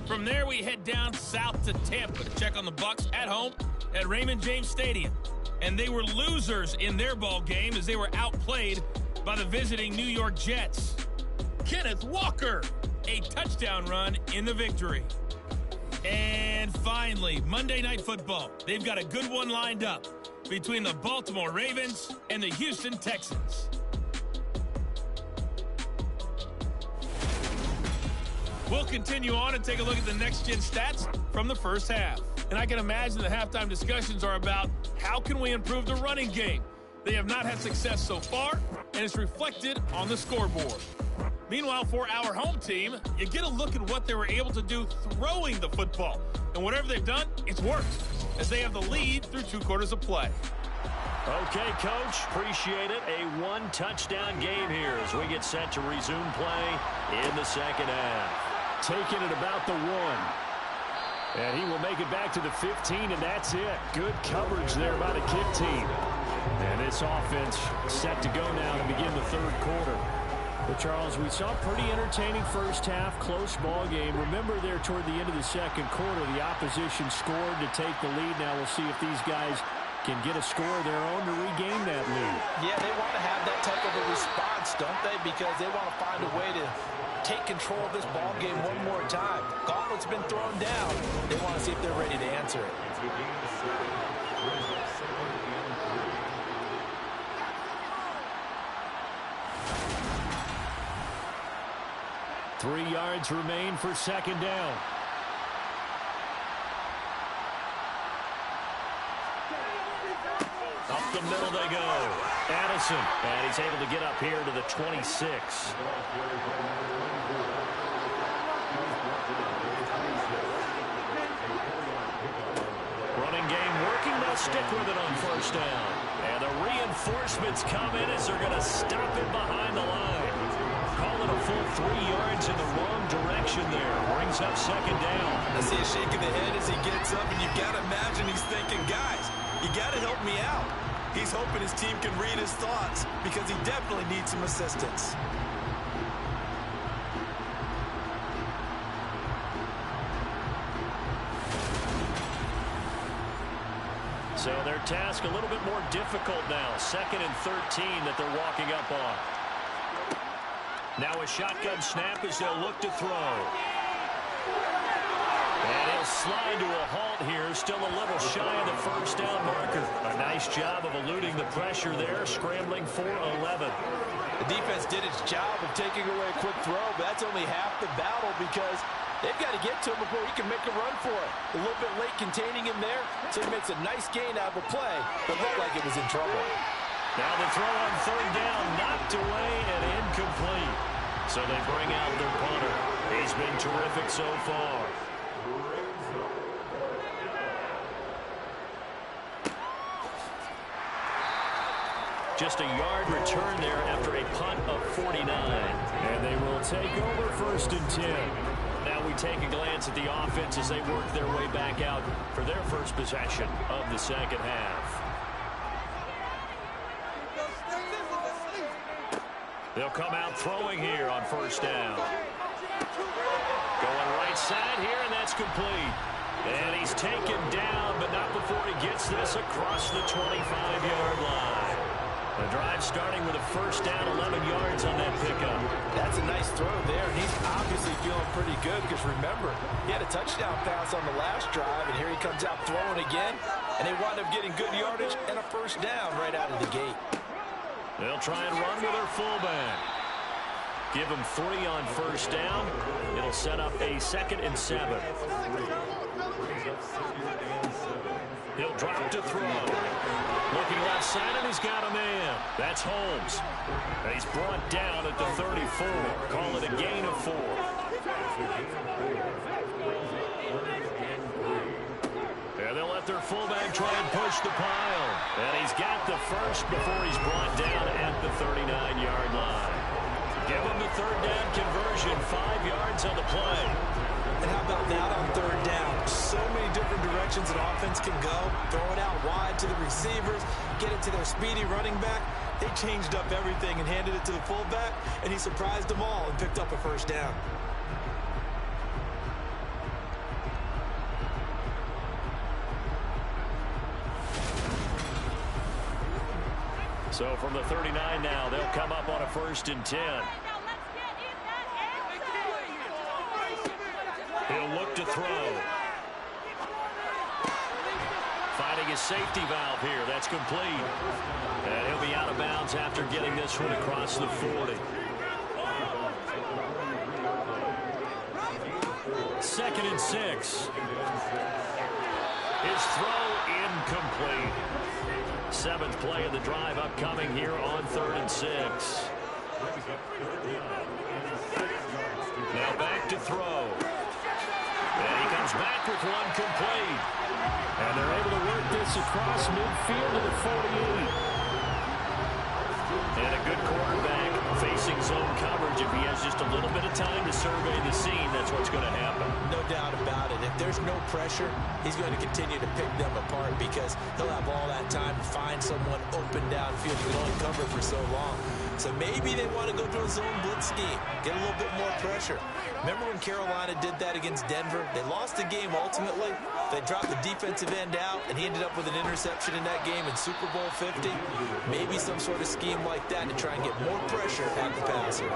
From there, we head down south to Tampa to check on the Bucs at home at Raymond James Stadium. And they were losers in their ball game as they were outplayed by the visiting New York Jets. Kenneth Walker, a touchdown run in the victory. And finally, Monday Night Football. They've got a good one lined up between the Baltimore Ravens and the Houston Texans. We'll continue on and take a look at the next-gen stats from the first half. And I can imagine the halftime discussions are about how can we improve the running game. They have not had success so far, and it's reflected on the scoreboard. Meanwhile, for our home team, you get a look at what they were able to do throwing the football. And whatever they've done, it's worked, as they have the lead through 2 quarters of play. Okay, Coach, appreciate it. A 1-touchdown game here as we get set to resume play in the second half. taken at about the 1. And he will make it back to the 15, and that's it. Good coverage there by the kick team. And this offense set to go now to begin the third quarter. But, Charles, we saw a pretty entertaining first half, close ball game. Remember there toward the end of the second quarter, the opposition scored to take the lead. Now we'll see if these guys can get a score of their own to regain that lead. Yeah, they want to have that type of a response, don't they? Because they want to find a way to take control of this ball game one more time. Gauntlet's been thrown down. They want to see if they're ready to answer it. 3 yards remain for second down. Up the middle they go. Addison, and he's able to get up here to the 26. Running game working. They'll stick with it on first down. And the reinforcements come in as they're going to stop it behind the line. Call it a full 3 yards in the wrong direction there. Brings up second down. I see a shake of the head as he gets up, and you've got to imagine he's thinking, guys, you got to help me out. He's hoping his team can read his thoughts because he definitely needs some assistance. So their task a little bit more difficult now. 2nd and 13 that they're walking up on. Now a shotgun snap as they'll look to throw. And he'll slide to a halt here. Still a little shy of the first down marker. A nice job of eluding the pressure there. Scrambling for 11. The defense did its job of taking away a quick throw, but that's only half the battle because they've got to get to him before he can make a run for it. A little bit late containing him there, so he makes a nice gain out of a play, but looked like it was in trouble. Now the throw on third down, knocked away and incomplete. So they bring out their punter. He's been terrific so far. Just a yard return there after a punt of 49. And they will take over 1st and 10. Now we take a glance at the offense as they work their way back out for their first possession of the second half. They'll come out throwing here on first down. Going right side here, and that's complete. And he's taken down, but not before he gets this across the 25-yard line. The drive starting with a first down, 11 yards on that pickup. That's a nice throw there, and he's obviously feeling pretty good because, remember, he had a touchdown pass on the last drive, and here he comes out throwing again, and they wind up getting good yardage and a first down right out of the gate. They'll try and run with their fullback. Give him 3 on first down. It'll set up a 2nd and 7. He'll drop to throw. Looking left side, and he's got a man. That's Holmes. And he's brought down at the 34. Call it a gain of 4. And they'll let their fullback try and push the pile. And he's got the first before he's brought down at the 39-yard line. Give him the third down conversion, 5 yards on the play. And how about that on third down? So many different directions an offense can go. Throw it out wide to the receivers, get it to their speedy running back. They changed up everything and handed it to the fullback, and he surprised them all and picked up a first down. So from the 39 now, they'll come up on a 1st and 10. He'll look to throw. Finding his safety valve here. That's complete. And he'll be out of bounds after getting this one across the 40. 2nd and 6. His throw incomplete. 7th play of the drive upcoming here on 3rd and 6. Now back to throw. And he comes back with one complete. And they're able to work this across midfield to the 48. And a good quarterback facing zone coverage. If he has just a little bit of time to survey the scene, that's what's going to happen. No doubt about it. If there's no pressure, he's going to continue to pick them apart because he'll have all that time to find someone open downfield. He can only cover for so long. So maybe they want to go to a zone blitz scheme, get a little bit more pressure. Remember when Carolina did that against Denver? They lost the game ultimately. They dropped the defensive end out, and he ended up with an interception in that game in Super Bowl 50. Maybe some sort of scheme like that to try and get more pressure at the passer.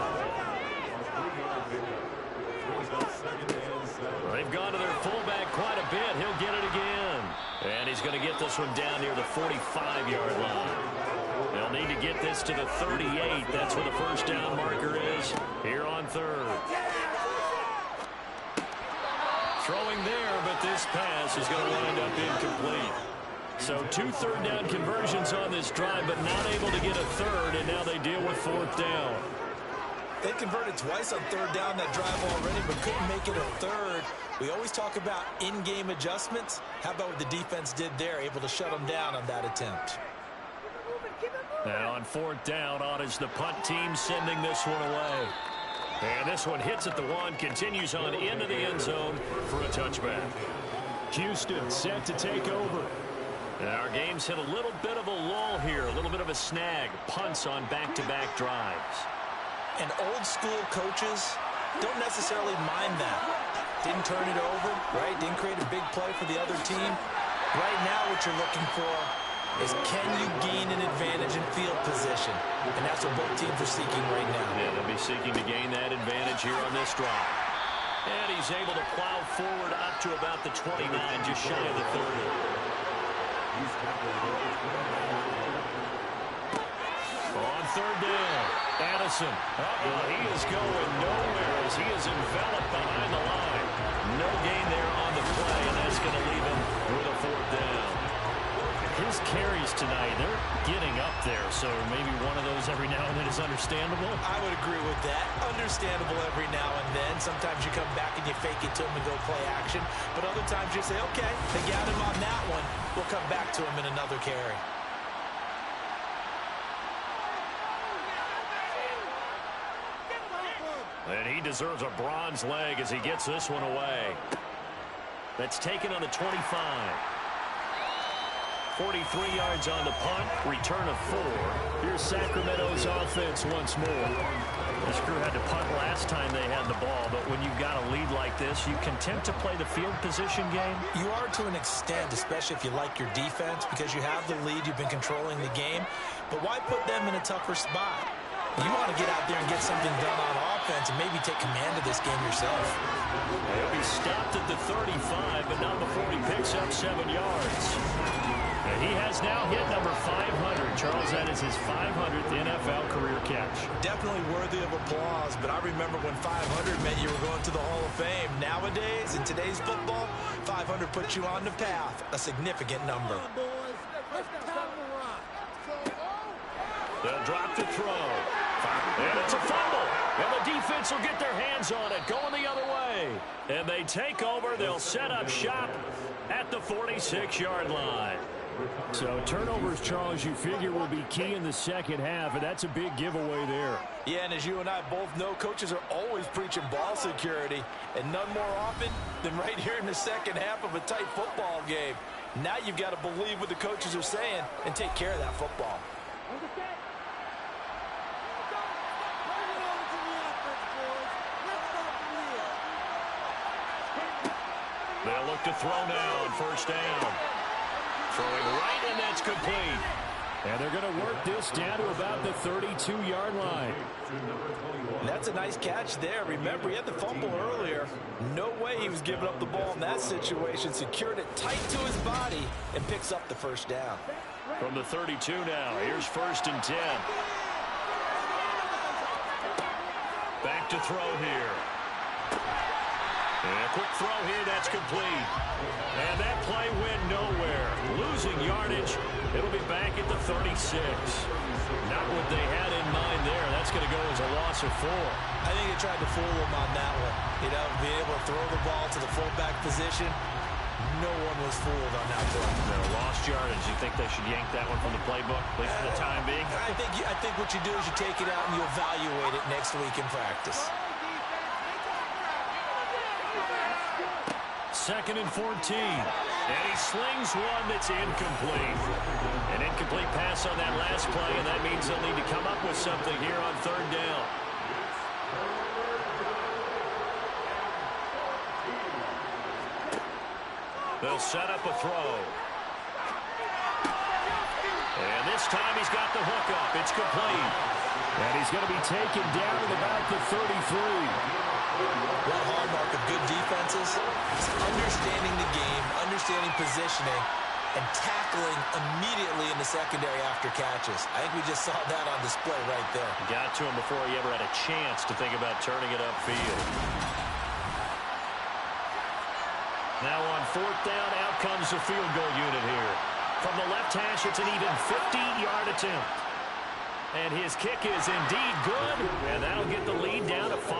They've gone to their fullback quite a bit. He'll get it again. And he's going to get this one down near the 45-yard line. They'll need to get this to the 38. That's where the first down marker is here on third. Throwing there, but this pass is going to wind up incomplete. So 2 third-down conversions on this drive, but not able to get a third, and now they deal with fourth down. They converted twice on third down that drive already, but couldn't make it a third. We always talk about in-game adjustments. How about what the defense did there, able to shut them down on that attempt? Now on fourth down, on is the punt team sending this one away. And this one hits at the 1, continues on into the end zone for a touchback. Houston set to take over. And our game's hit a little bit of a lull here, a little bit of a snag. Punts on back-to-back drives. And old-school coaches don't necessarily mind that. Didn't turn it over, right? Didn't create a big play for the other team. Right now what you're looking for is can you gain an advantage in field position? And that's what both teams are seeking right now. Yeah, they'll be seeking to gain that advantage here on this drive. And he's able to plow forward up to about the 29, just shy of the 30. On third down, Addison. He is going nowhere as he is enveloped behind the line. No gain there on the play, and that's going to leave him with a fourth down. His carries tonight, they're getting up there, so maybe one of those every now and then is understandable. I would agree with that. Understandable every now and then. Sometimes you come back and you fake it to him and go play action. But other times you say, okay, they got him on that one. We'll come back to him in another carry. And he deserves a bronze leg as he gets this one away. That's taken on the 25. 43 yards on the punt, return of 4. Here's Sacramento's offense once more. This crew had to punt last time they had the ball, but when you've got a lead like this, you content to play the field position game? You are to an extent, especially if you like your defense, because you have the lead, you've been controlling the game. But why put them in a tougher spot? You want to get out there and get something done on offense and maybe take command of this game yourself. He'll be stopped at the 35, but not before he picks up 7 yards. And he has now hit number 500. Charles, that is his 500th NFL career catch. Definitely worthy of applause, but I remember when 500 meant you were going to the Hall of Fame. Nowadays, in today's football, 500 puts you on the path, a significant number. They'll drop to throw. And it's a fumble. And the defense will get their hands on it, going the other way. And they take over. They'll set up shop at the 46-yard line. So turnovers, Charles, you figure will be key in the second half, and that's a big giveaway there. Yeah, and as you and I both know, coaches are always preaching ball security, and none more often than right here in the second half of a tight football game. Now you've got to believe what the coaches are saying and take care of that football. They'll look to throw now on first down. Throwing right, and that's complete. And they're going to work this down to about the 32-yard line. That's a nice catch there. Remember, he had the fumble earlier. No way he was giving up the ball in that situation. Secured it tight to his body and picks up the first down. From the 32 now, here's first and 10. Back to throw here. And a quick throw here, that's complete. And that play went nowhere. Losing yardage. It'll be back at the 36. Not what they had in mind there. That's going to go as a loss of 4. I think they tried to fool him on that one. You know, being able to throw the ball to the fullback position. No one was fooled on that play. No, lost yardage. You think they should yank that one from the playbook, at least for the time being? I think what you do is you take it out and you evaluate it next week in practice. 2nd and 14. And he slings one that's incomplete. An incomplete pass on that last play, and that means they'll need to come up with something here on 3rd down. They'll set up a throw. And this time he's got the hook up. It's complete. And he's going to be taken down at about the 33. One hallmark of good defenses is understanding the game, understanding positioning, and tackling immediately in the secondary after catches. I think we just saw that on display right there. Got to him before he ever had a chance to think about turning it upfield. Now on 4th down, out comes the field goal unit here. From the left hash, it's an even 50-yard attempt. And his kick is indeed good, and that'll get the lead down to 5.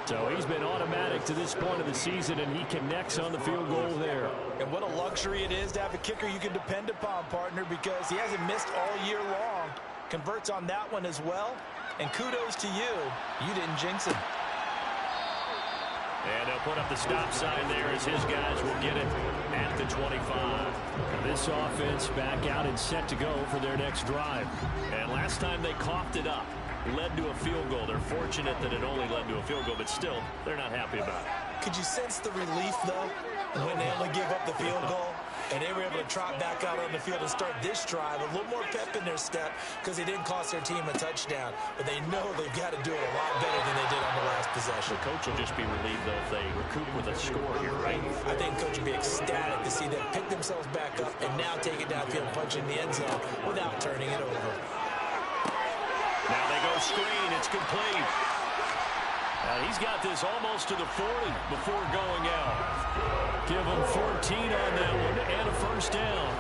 So he's been automatic to this point of the season, and he connects on the field goal there. And what a luxury it is to have a kicker you can depend upon, partner, because he hasn't missed all year long. Converts on that one as well. And kudos to you. You didn't jinx him. And they'll put up the stop sign there as his guys will get it at the 25. Now this offense back out and set to go for their next drive. And last time they coughed it up, led to a field goal. They're fortunate that it only led to a field goal, but still, they're not happy about it. Could you sense the relief, though, when they only gave up the field goal? And they were able to trot back out on the field and start this drive a little more pep in their step because they didn't cost their team a touchdown. But they know they've got to do it a lot better than they did on the last possession. The coach will just be relieved, though, if they recoup with a score here, right? I think coach will be ecstatic to see them pick themselves back up and now take it downfield and punch in the end zone without turning it over. Now they go screen. It's complete. Now he's got this almost to the 40 before going out. Give him 14 on that one and a 1st down.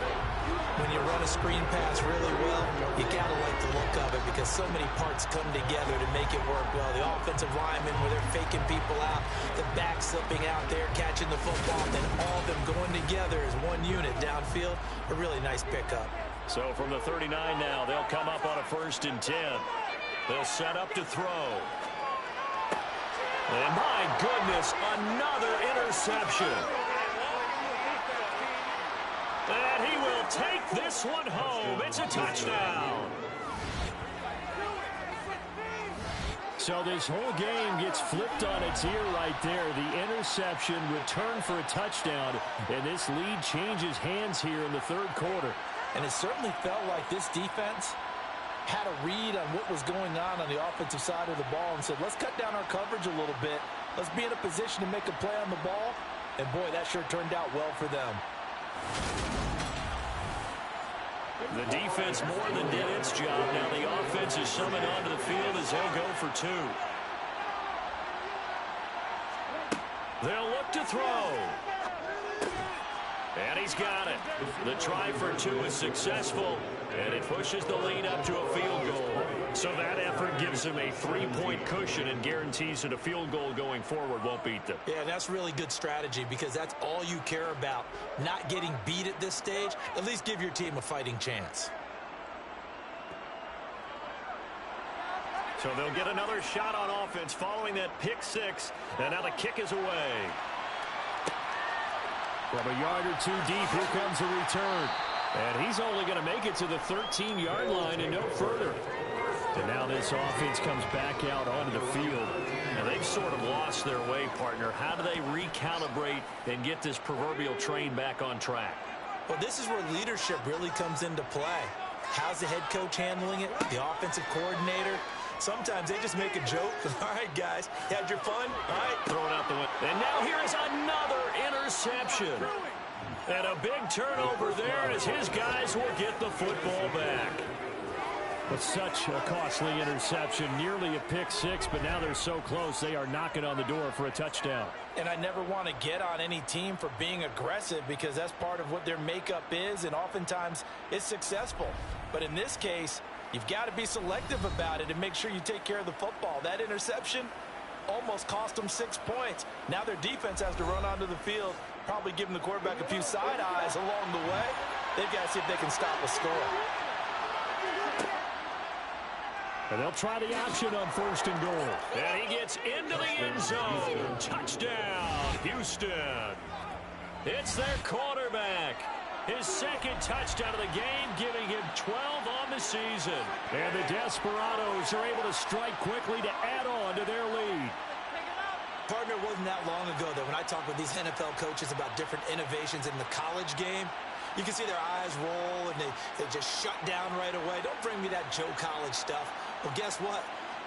When you run a screen pass really well, you got to like the look of it because so many parts come together to make it work well. The offensive linemen where they're faking people out, the back slipping out there, catching the football, then all of them going together as one unit downfield. A really nice pickup. So from the 39 now, they'll come up on a 1st and 10. They'll set up to throw. And my goodness, another interception. And he will take this one home. It's a touchdown. So this whole game gets flipped on its ear right there. The interception, return for a touchdown, and this lead changes hands here in the 3rd quarter. And it certainly felt like this defense had a read on what was going on the offensive side of the ball and said, let's cut down our coverage a little bit. Let's be in a position to make a play on the ball. And, boy, that sure turned out well for them. The defense more than did its job. Now the offense is summoned onto the field as they'll go for 2. They'll look to throw. And he's got it. The try for 2 is successful, and it pushes the lead up to a field goal. So that effort gives him a 3-point cushion and guarantees that a field goal going forward won't beat them. Yeah, that's really good strategy because that's all you care about. Not getting beat at this stage. At least give your team a fighting chance. So they'll get another shot on offense following that pick 6, and now the kick is away. From a yard or 2 deep, here comes a return. And he's only going to make it to the 13-yard line and no further. And now this offense comes back out onto the field. Now they've sort of lost their way, partner. How do they recalibrate and get this proverbial train back on track? Well, this is where leadership really comes into play. How's the head coach handling it? The offensive coordinator? Sometimes they just make a joke. All right, guys, had your fun? All right. Throw it out the window. And now here is another interception. And a big turnover there as his guys will get the football back. But such a costly interception, nearly a pick 6, but now they're so close they are knocking on the door for a touchdown. And I never want to get on any team for being aggressive because that's part of what their makeup is, and oftentimes it's successful. But in this case, you've got to be selective about it and make sure you take care of the football. That interception almost cost them 6 points. Now their defense has to run onto the field probably giving the quarterback a few side eyes along the way. They've got to see if they can stop a score. And they'll try the option on 1st and goal. And he gets into the end zone. Touchdown, Houston. It's their quarterback. His second touchdown of the game, giving him 12 on the season. And the Desperados are able to strike quickly to add on to their lead. Partner, it wasn't that long ago that when I talked with these NFL coaches about different innovations in the college game, you can see their eyes roll and they just shut down right away. Don't bring me that Joe College stuff. Well, guess what?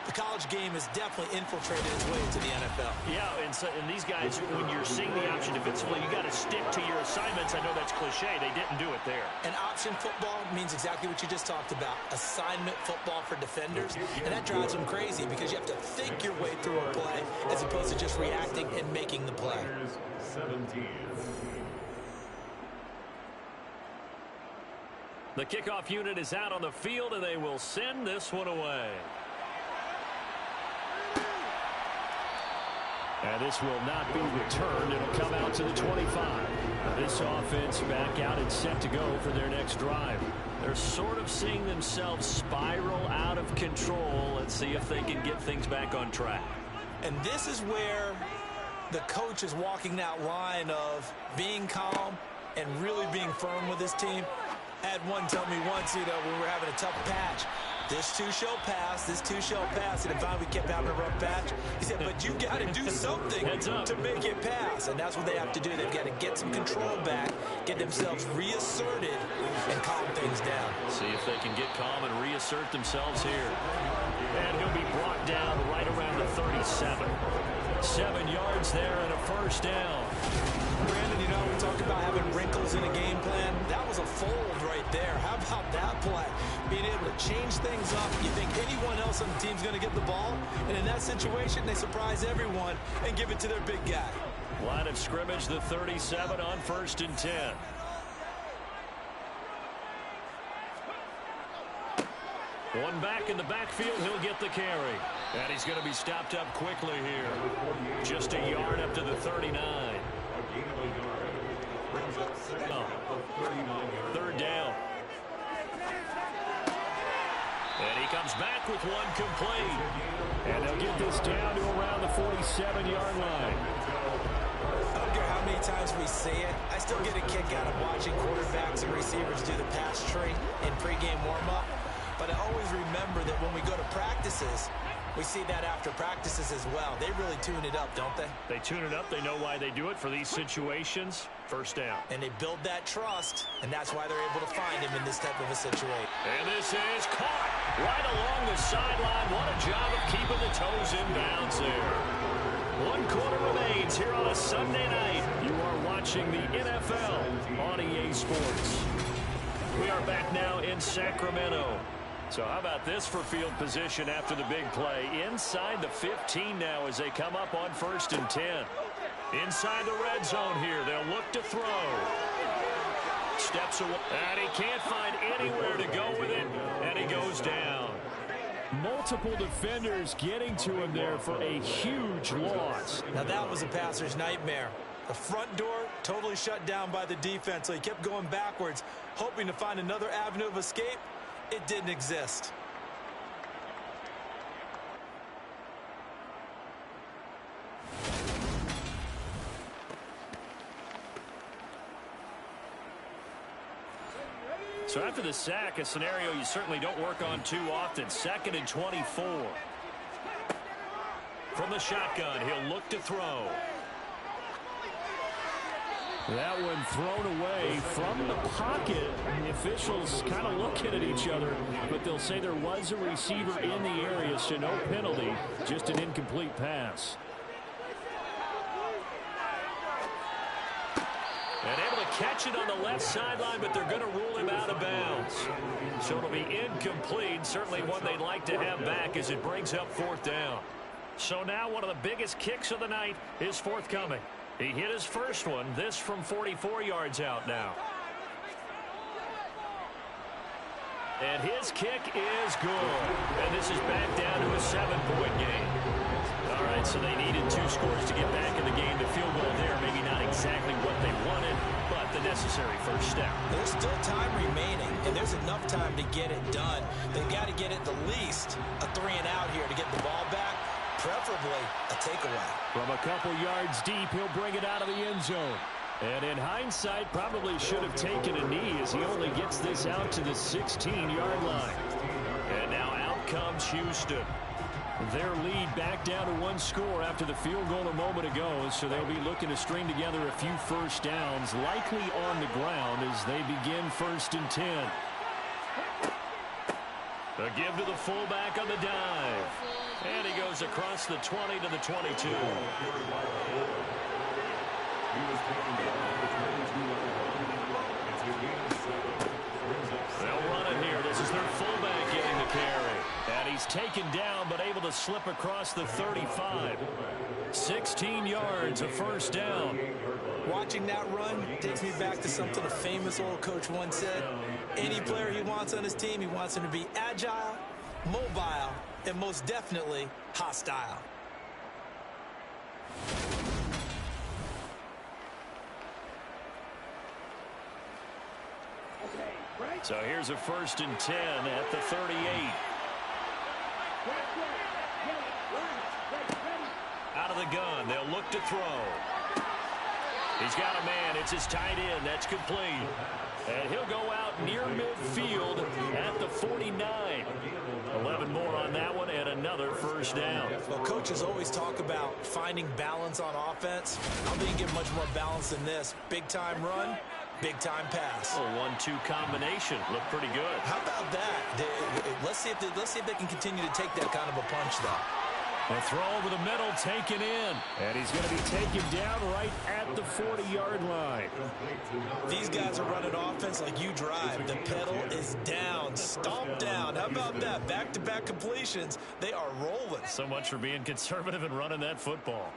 The college game has definitely infiltrated its way into the NFL. Yeah, and these guys, when you're seeing the option defensively, you got to stick to your assignments. I know that's cliche. They didn't do it there. And option football means exactly what you just talked about. Assignment football for defenders. And that drives them crazy because you have to think your way through a play as opposed to just reacting and making the play. 17. The kickoff unit is out on the field, and they will send this one away. And this will not be returned. It'll come out to the 25. This offense back out and set to go for their next drive. They're sort of seeing themselves spiral out of control. Let's see if they can get things back on track. And this is where the coach is walking that line of being calm and really being firm with his team. I had one tell me once, when we were having a tough patch, this too shall pass, this too shall pass, and finally we kept having a rough patch. He said, but you got to do something to make it pass, and that's what they have to do. They've got to get some control back, get themselves reasserted, and calm things down. See if they can get calm and reassert themselves here. And he'll be brought down right around the 37. 7 yards there and a first down. Brandon, we talk about having wrinkles in a game plan. That was a fold right there. How about that play? Being able to change things up. You think anyone else on the team's going to get the ball? And in that situation, they surprise everyone and give it to their big guy. Line of scrimmage, the 37 on 1st and 10. One back in the backfield, he'll get the carry. And he's going to be stopped up quickly here. Just a yard up to the 39. Third down. And he comes back with one complete. And they'll get this down to around the 47-yard line. I don't care how many times we see it. I still get a kick out of watching quarterbacks and receivers do the pass tree in pregame warm-up. But I always remember that when we go to practices, we see that after practices as well. They really tune it up, don't they? They tune it up. They know why they do it for these situations. First down. And they build that trust, and that's why they're able to find him in this type of a situation. And this is caught right along the sideline. What a job of keeping the toes in bounds there. 1 quarter remains here on a Sunday night. You are watching the NFL on EA Sports. We are back now in Sacramento. So how about this for field position after the big play? Inside the 15 now as they come up on 1st and 10. Inside the red zone here. They'll look to throw. Steps away. And he can't find anywhere to go with it. And he goes down. Multiple defenders getting to him there for a huge loss. Now that was a passer's nightmare. The front door totally shut down by the defense, so he kept going backwards, hoping to find another avenue of escape. It didn't exist. So after the sack, a scenario you certainly don't work on too often. 2nd and 24. From the shotgun, he'll look to throw. That one thrown away from the pocket. The officials kind of looking at each other, but they'll say there was a receiver in the area, so no penalty, just an incomplete pass. And able to catch it on the left sideline, but they're going to rule him out of bounds. So it'll be incomplete, certainly one they'd like to have back as it brings up 4th down. So now one of the biggest kicks of the night is forthcoming. He hit his first one, this from 44 yards out now. And his kick is good. And this is back down to a 7-point game. All right, right, so they needed 2 scores to get back in the game. The field goal there, maybe not exactly what they wanted, but the necessary first step. There's still time remaining, and there's enough time to get it done. They've got to get at the least a 3-and-out here to get the ball back, preferably a takeaway. From a couple yards deep, he'll bring it out of the end zone. And in hindsight, probably should have taken a knee as he only gets this out to the 16-yard line. And now out comes Houston. Their lead back down to 1 score after the field goal a moment ago, so they'll be looking to string together a few first downs, likely on the ground as they begin 1st and 10. A give to the fullback on the dive. And he goes across the 20 to the 22. They'll run it here. This is their fullback getting the carry. And he's taken down but able to slip across the 35. 16 yards, a first down. Watching that run takes me back to something a famous old coach once said. Any player he wants on his team, he wants him to be agile, mobile, and most definitely hostile. So here's a 1st and 10 at the 38. Out of the gun, they'll look to throw. He's got a man. It's his tight end. That's complete. And he'll go out near midfield at the 49. 11 more on that one and another first down. Well, coaches always talk about finding balance on offense. I don't think you get much more balance than this. Big-time run, big-time pass. A 1-2 combination. Looked pretty good. How about that? Let's see if they can continue to take that kind of a punch, though. A throw over the middle, taken in. And he's going to be taken down right at the 40-yard line. These guys are running offense like you drive. The pedal is down, stomped down. How about that? Back-to-back completions. They are rolling. So much for being conservative and running that football.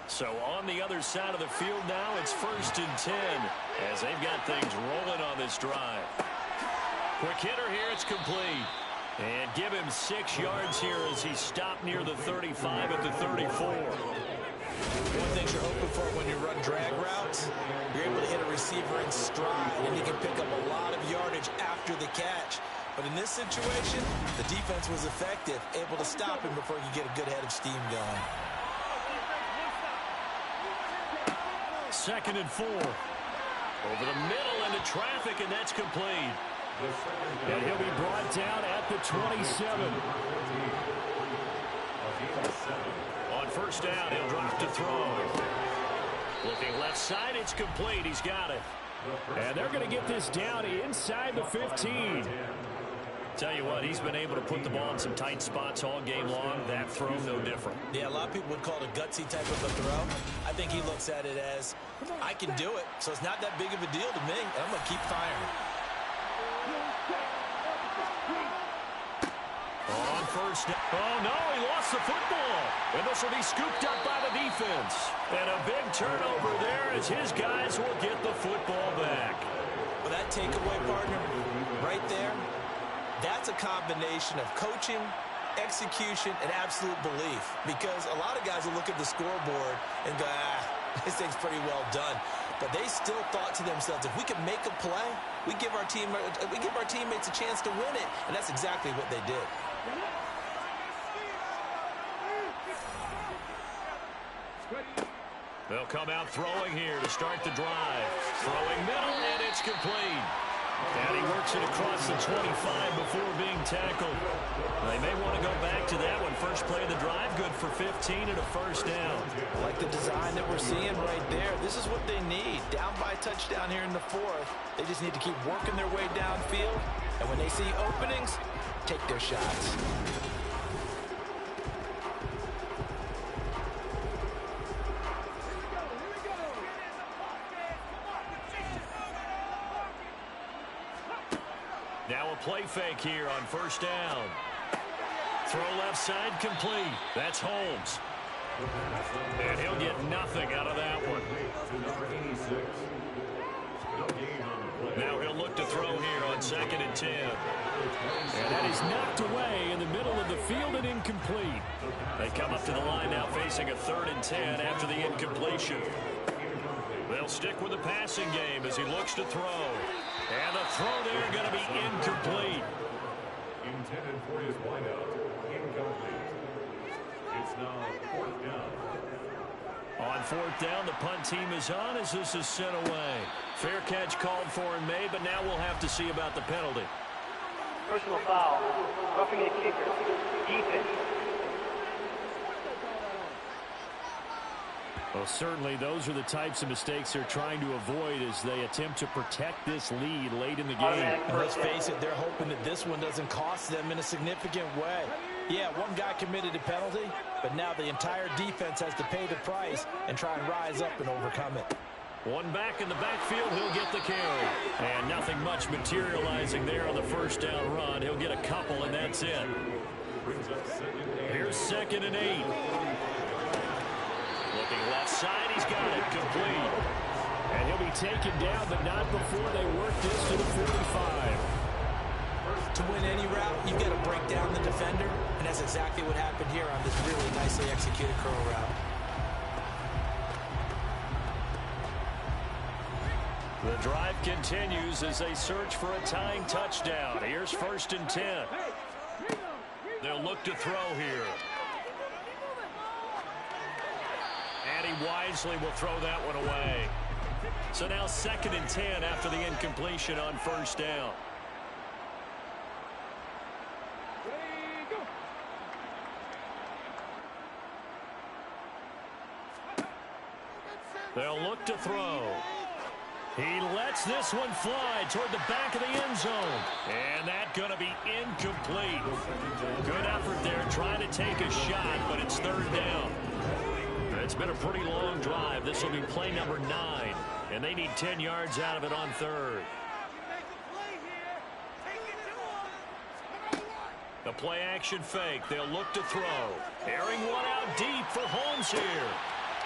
So on the other side of the field now, it's 1st and 10 as they've got things rolling on this drive. Quick hitter here, it's complete. And give him 6 yards here as he stopped near the 35 at the 34. One thing you're hoping for when you run drag routes, you're able to hit a receiver in stride, and you can pick up a lot of yardage after the catch. But in this situation, the defense was effective, able to stop him before you get a good head of steam going. 2nd and 4. Over the middle into traffic, and that's complete. And he'll be brought down at the 27. On 1st down, he'll drop to throw. Looking left side, it's complete. He's got it. And they're going to get this down inside the 15. Tell you what, he's been able to put the ball in some tight spots all game long. That throw, no different. Yeah, a lot of people would call it a gutsy type of a throw. I think he looks at it as, I can do it, so it's not that big of a deal to me, and I'm going to keep firing. On 1st down. Oh, no, he lost the football. And this will be scooped up by the defense. And a big turnover there as his guys will get the football back. Well, that takeaway, partner, right there, that's a combination of coaching, execution, and absolute belief. Because a lot of guys will look at the scoreboard and go, this thing's pretty well done. But they still thought to themselves, if we can make a play, we give our teammates a chance to win it. And that's exactly what they did. They'll come out throwing here to start the drive. Throwing middle, and it's complete. And he works it across the 25 before being tackled. They may want to go back to that one. First play of the drive, good for 15 and a first down. Like the design that we're seeing right there. This is what they need. Down by a touchdown here in the 4th. They just need to keep working their way downfield. And when they see openings, take their shots. Now a play fake here on 1st down. Throw left side complete. That's Holmes. And he'll get nothing out of that one. Now he'll look to throw here on 2nd and 10. And that is knocked away in the middle of the field and incomplete. They come up to the line now facing a 3rd and 10 after the incompletion. They'll stick with the passing game as he looks to throw. And the throw there going to be incomplete. Intended for his wideout. Incomplete. It's now 4th down. On 4th down, the punt team is on as this is sent away. Fair catch called for and made, but now we'll have to see about the penalty. Personal foul. Roughing a kicker. Defense. Well, certainly those are the types of mistakes they're trying to avoid as they attempt to protect this lead late in the game. And let's face it, they're hoping that this one doesn't cost them in a significant way. Yeah, one guy committed a penalty, but now the entire defense has to pay the price and try and rise up and overcome it. One back in the backfield, he'll get the carry. And nothing much materializing there on the 1st down run. He'll get a couple, and that's it. Here's 2nd and 8. Looking left side, he's got it complete. And he'll be taken down, but not before they work this to the 45. To win any route, you've got to break down the defender, and that's exactly what happened here on this really nicely executed curl route. The drive continues as they search for a tying touchdown. Here's 1st and 10. They'll look to throw here. And he wisely will throw that one away. So now 2nd and 10 after the incompletion on 1st down. They'll look to throw. He lets this one fly toward the back of the end zone. And that's going to be incomplete. Good effort there trying to take a shot, but it's 3rd down. It's been a pretty long drive. This will be play number 9. And they need 10 yards out of it on 3rd. The play action fake. They'll look to throw. Airing one out deep for Holmes here.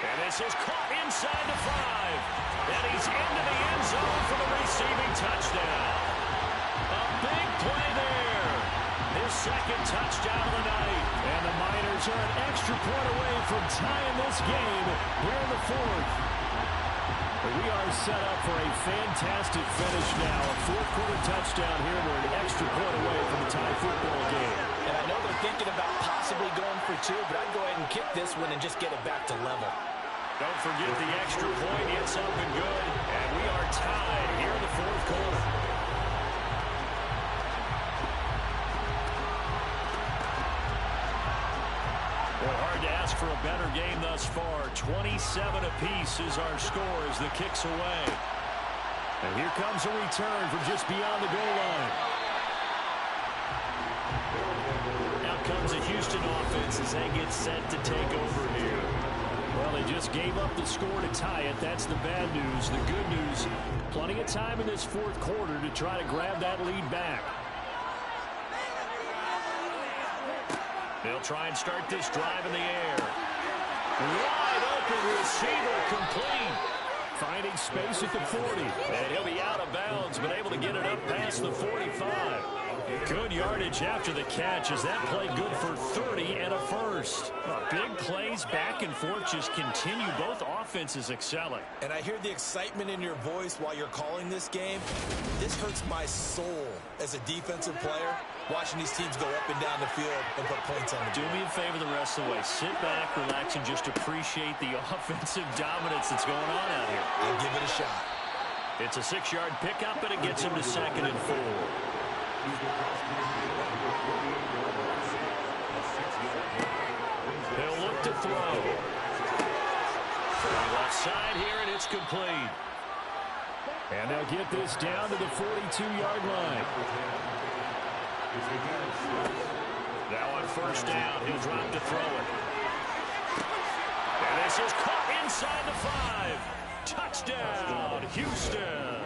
And this is caught inside the 5. And he's into the end zone for the receiving touchdown. A big play there. His 2nd touchdown of the night. And the Miners are an extra point away from tying this game here in the 4th. We are set up for a fantastic finish now. A 4th quarter touchdown here. We're an extra point away from the tie football game. And I know they're thinking about possibly going for 2, but I'd go ahead and kick this one and just get it back to level. Don't forget the extra point. It's up and good. And we are tied here in the 4th quarter. Well, hard to ask for a better game thus far. 27 apiece is our score as the kick's away. And here comes a return from just beyond the goal line. Now comes a Houston offense as they get set to take over here. Well, they just gave up the score to tie it. That's the bad news. The good news, plenty of time in this 4th quarter to try to grab that lead back. They'll try and start this drive in the air. Wide open receiver complete. Finding space at the 40. And he'll be out of bounds, but able to get it up past the 45. Good yardage after the catch as that play good for 30 and a 1st. Big plays back and forth just continue. Both offenses excelling. And I hear the excitement in your voice while you're calling this game. This hurts my soul as a defensive player, watching these teams go up and down the field and put points on the board. Do me a favor the rest of the way. Sit back, relax, and just appreciate the offensive dominance that's going on out here. I'll give it a shot. It's a 6-yard pickup, and it gets him to 2nd and 4. He'll look to throw. Left side here, and it's complete. And they'll get this down to the 42-yard line. Now on 1st down, he'll drop to throw it. And this is caught inside the 5. Touchdown, Houston.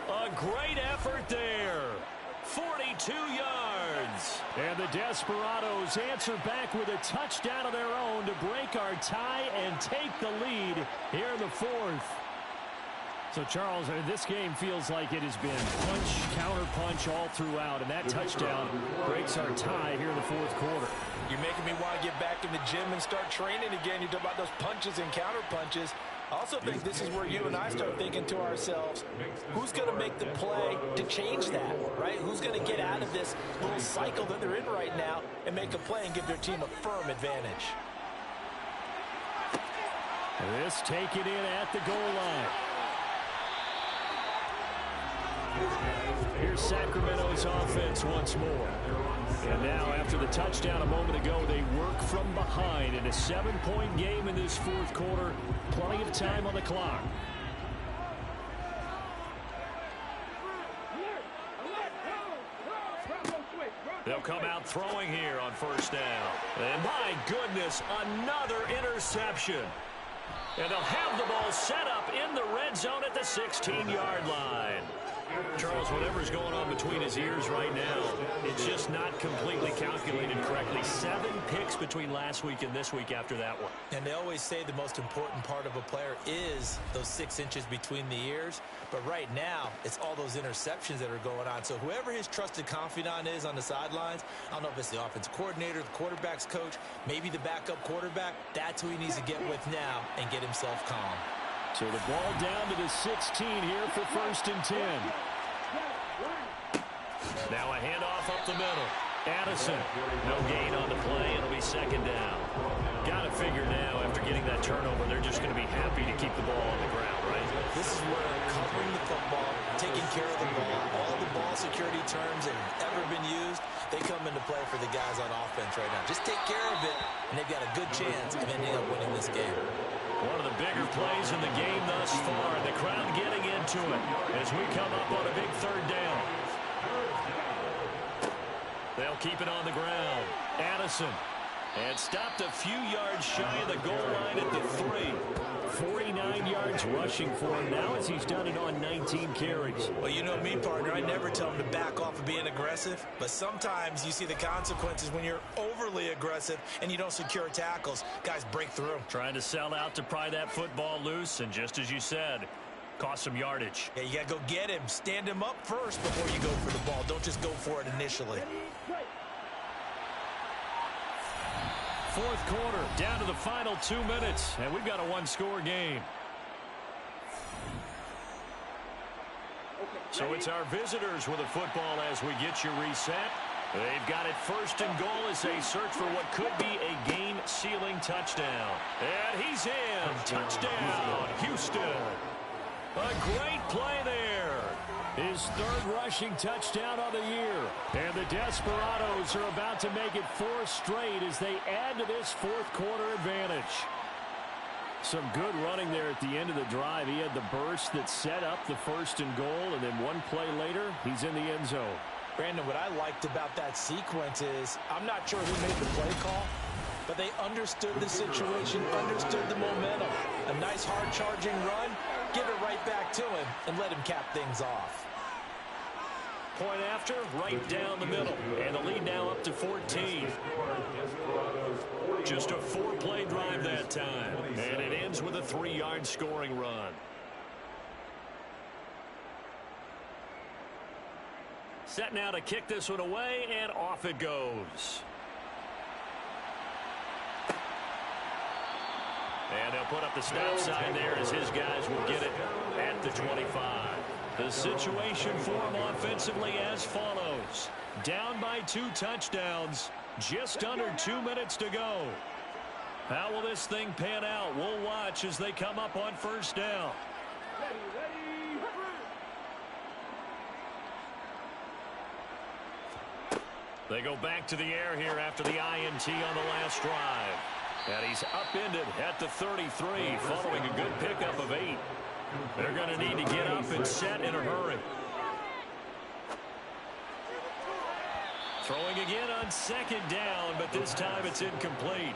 A great effort there. 42 yards. And the Desperados answer back with a touchdown of their own to break our tie and take the lead here in the 4th. So, Charles, this game feels like it has been punch, counter-punch all throughout, and that touchdown breaks our tie here in the fourth quarter. You're making me want to get back in the gym and start training again. You talk about those punches and counter-punches. I also think this is where you and I start thinking to ourselves, who's going to make the play to change that, right? Who's going to get out of this little cycle that they're in right now and make a play and give their team a firm advantage? This taken in at the goal line. Here's Sacramento's offense once more. And now, after the touchdown a moment ago, they work from behind in a 7-point game in this fourth quarter. Plenty of time on the clock. They'll come out throwing here on first down. And my goodness, another interception. And they'll have the ball set up in the red zone at the 16-yard line. Charles, whatever's going on between his ears right now, it's just not completely calculated correctly. 7 picks between last week and this week after that one. And they always say the most important part of a player is those 6 inches between the ears. But right now, it's all those interceptions that are going on. So whoever his trusted confidant is on the sidelines, I don't know if it's the offensive coordinator, the quarterback's coach, maybe the backup quarterback, that's who he needs to get with now and get himself calm. So the ball down to the 16 here for 1st and 10. Now a handoff up the middle. Addison, no gain on the play. It'll be 2nd down. Got to figure now, after getting that turnover, they're just going to be happy to keep the ball on the ground, right? This is where covering the football, taking care of the ball, all the ball security terms that have ever been used, they come into play for the guys on offense right now. Just take care of it, and they've got a good chance of ending up winning this game. One of the bigger plays in the game thus far, and the crowd getting into it as we come up on a big 3rd down. They'll keep it on the ground. Addison. And stopped a few yards shy of the goal line at the 3. 49 yards rushing for him now as he's done it on 19 carries. Well, you know me, partner. I never tell him to back off of being aggressive. But sometimes you see the consequences when you're overly aggressive and you don't secure tackles. Guys break through. Trying to sell out to pry that football loose, and just as you said, cost some yardage. Yeah, you got to go get him. Stand him up first before you go for the ball. Don't just go for it initially. 4th quarter, down to the final 2 minutes, and we've got a 1-score game. So it's our visitors with the football as we get you reset. They've got it 1st and goal as they search for what could be a game-sealing touchdown. And he's in. Touchdown, Houston. A great play there. His 3rd rushing touchdown of the year. And the Desperados are about to make it 4 straight as they add to this 4th quarter advantage. Some good running there at the end of the drive. He had the burst that set up the 1st and goal, and then one play later, he's in the end zone. Brandon, what I liked about that sequence is I'm not sure who made the play call, but they understood the situation, understood the momentum. A nice hard-charging run, give it right back to him, and let him cap things off. Point after, right down the middle. And the lead now up to 14. Just a 4-play drive that time. And it ends with a 3-yard scoring run. Set now to kick this one away, and off it goes. And they'll put up the stop sign there as his guys will get it at the 25. The situation for him offensively as follows. Down by 2 touchdowns. Just under 2 minutes to go. How will this thing pan out? We'll watch as they come up on 1st down. They go back to the air here after the INT on the last drive. And he's upended at the 33 following a good pickup of 8. They're going to need to get up and set in a hurry. Throwing again on 2nd down, but this time it's incomplete.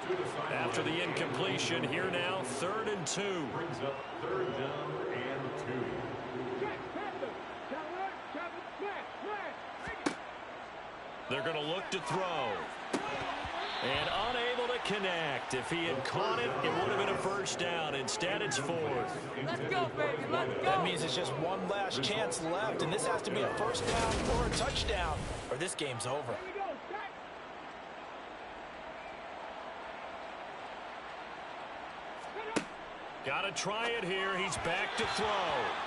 After the incompletion, here now, 3rd and 2. Third down and 2. They're going to look to throw. And unable to connect. If he had caught it, it would have been a first down. Instead, it's fourth. Let's go, baby. Let's go. That means it's just one last chance left, and this has to be a first down or a touchdown, or this game's over. Got to try it here. He's back to throw.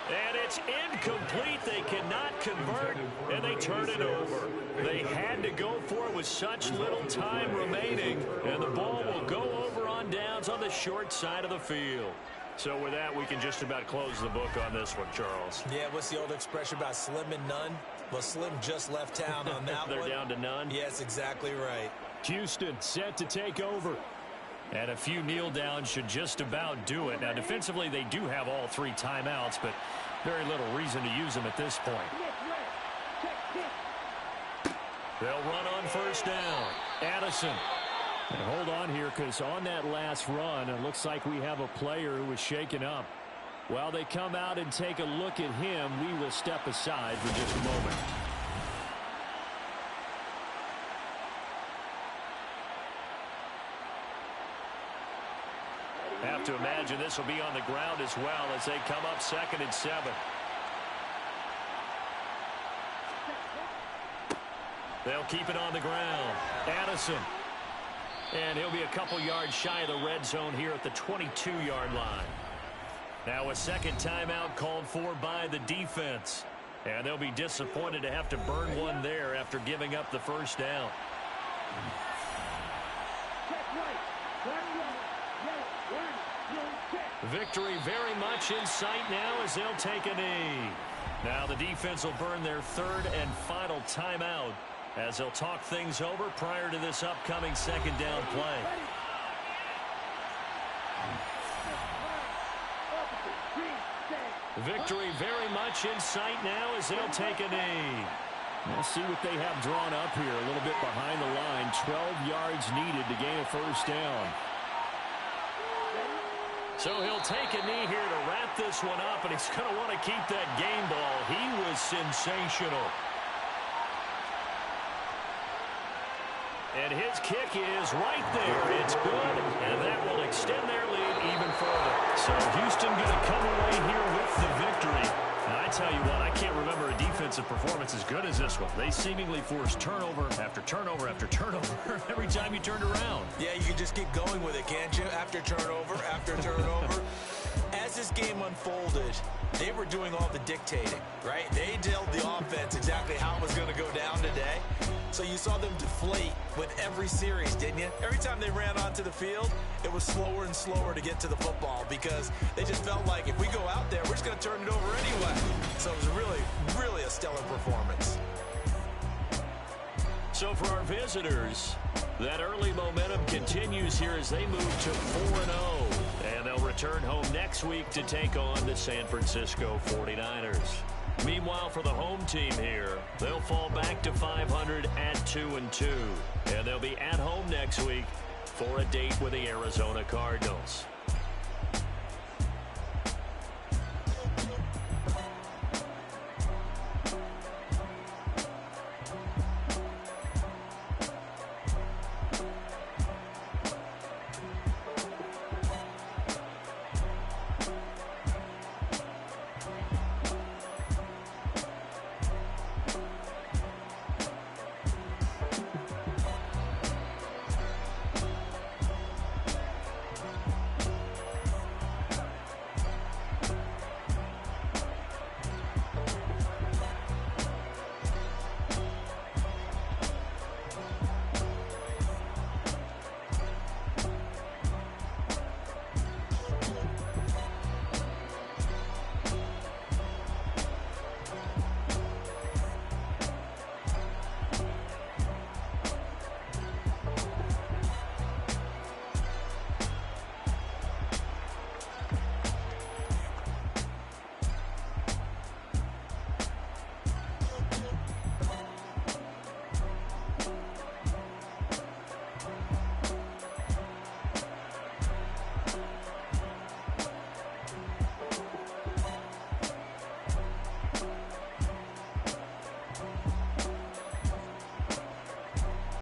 And it's incomplete. They cannot convert, and they turn it over. They had to go for it with such little time remaining, and the ball will go over on downs on the short side of the field. So with that, we can just about close the book on this one, Charles. Yeah, what's the old expression about slim and none? Well, Slim just left town on that They're one. down to none? Yes, exactly right. Houston set to take over. And a few kneel downs should just about do it. Now, defensively, they do have all three timeouts, but very little reason to use them at this point. They'll run on first down. Addison. And hold on here, because on that last run, it looks like we have a player who was shaken up. While they come out and take a look at him, we will step aside for just a moment. Have to imagine this will be on the ground as well as they come up 2nd and 7. They'll keep it on the ground. Addison. And he'll be a couple yards shy of the red zone here at the 22-yard line. Now a second timeout called for by the defense. And they'll be disappointed to have to burn one there after giving up the first down. Victory very much in sight now as they'll take a knee. Now the defense will burn their third and final timeout as they'll talk things over prior to this upcoming second down play. Victory very much in sight now as they'll take a knee. We'll see what they have drawn up here. A little bit behind the line. 12 yards needed to gain a first down. So he'll take a knee here to wrap this one up, and he's going to want to keep that game ball. He was sensational. And his kick is right there. It's good, and that will extend their lead even further. So Houston going to come away here with the victory. Now, I tell you what, I can't remember a defensive performance as good as this one. They seemingly forced turnover after turnover after turnover every time you turned around. Yeah, you can just keep going with it, can't you? After turnover, after turnover. As this game unfolded, they were doing all the dictating, right? They told the offense exactly how it was going to go down today. So you saw them deflate with every series, didn't you? Every time they ran onto the field, it was slower and slower to get to the football because they just felt like if we go out there, we're just going to turn it over anyway. So it was really, really a stellar performance. So for our visitors, that early momentum continues here as they move to 4-0. And they'll return home next week to take on the San Francisco 49ers. Meanwhile, for the home team here, they'll fall back to 500 at 2-2. And they'll be at home next week for a date with the Arizona Cardinals.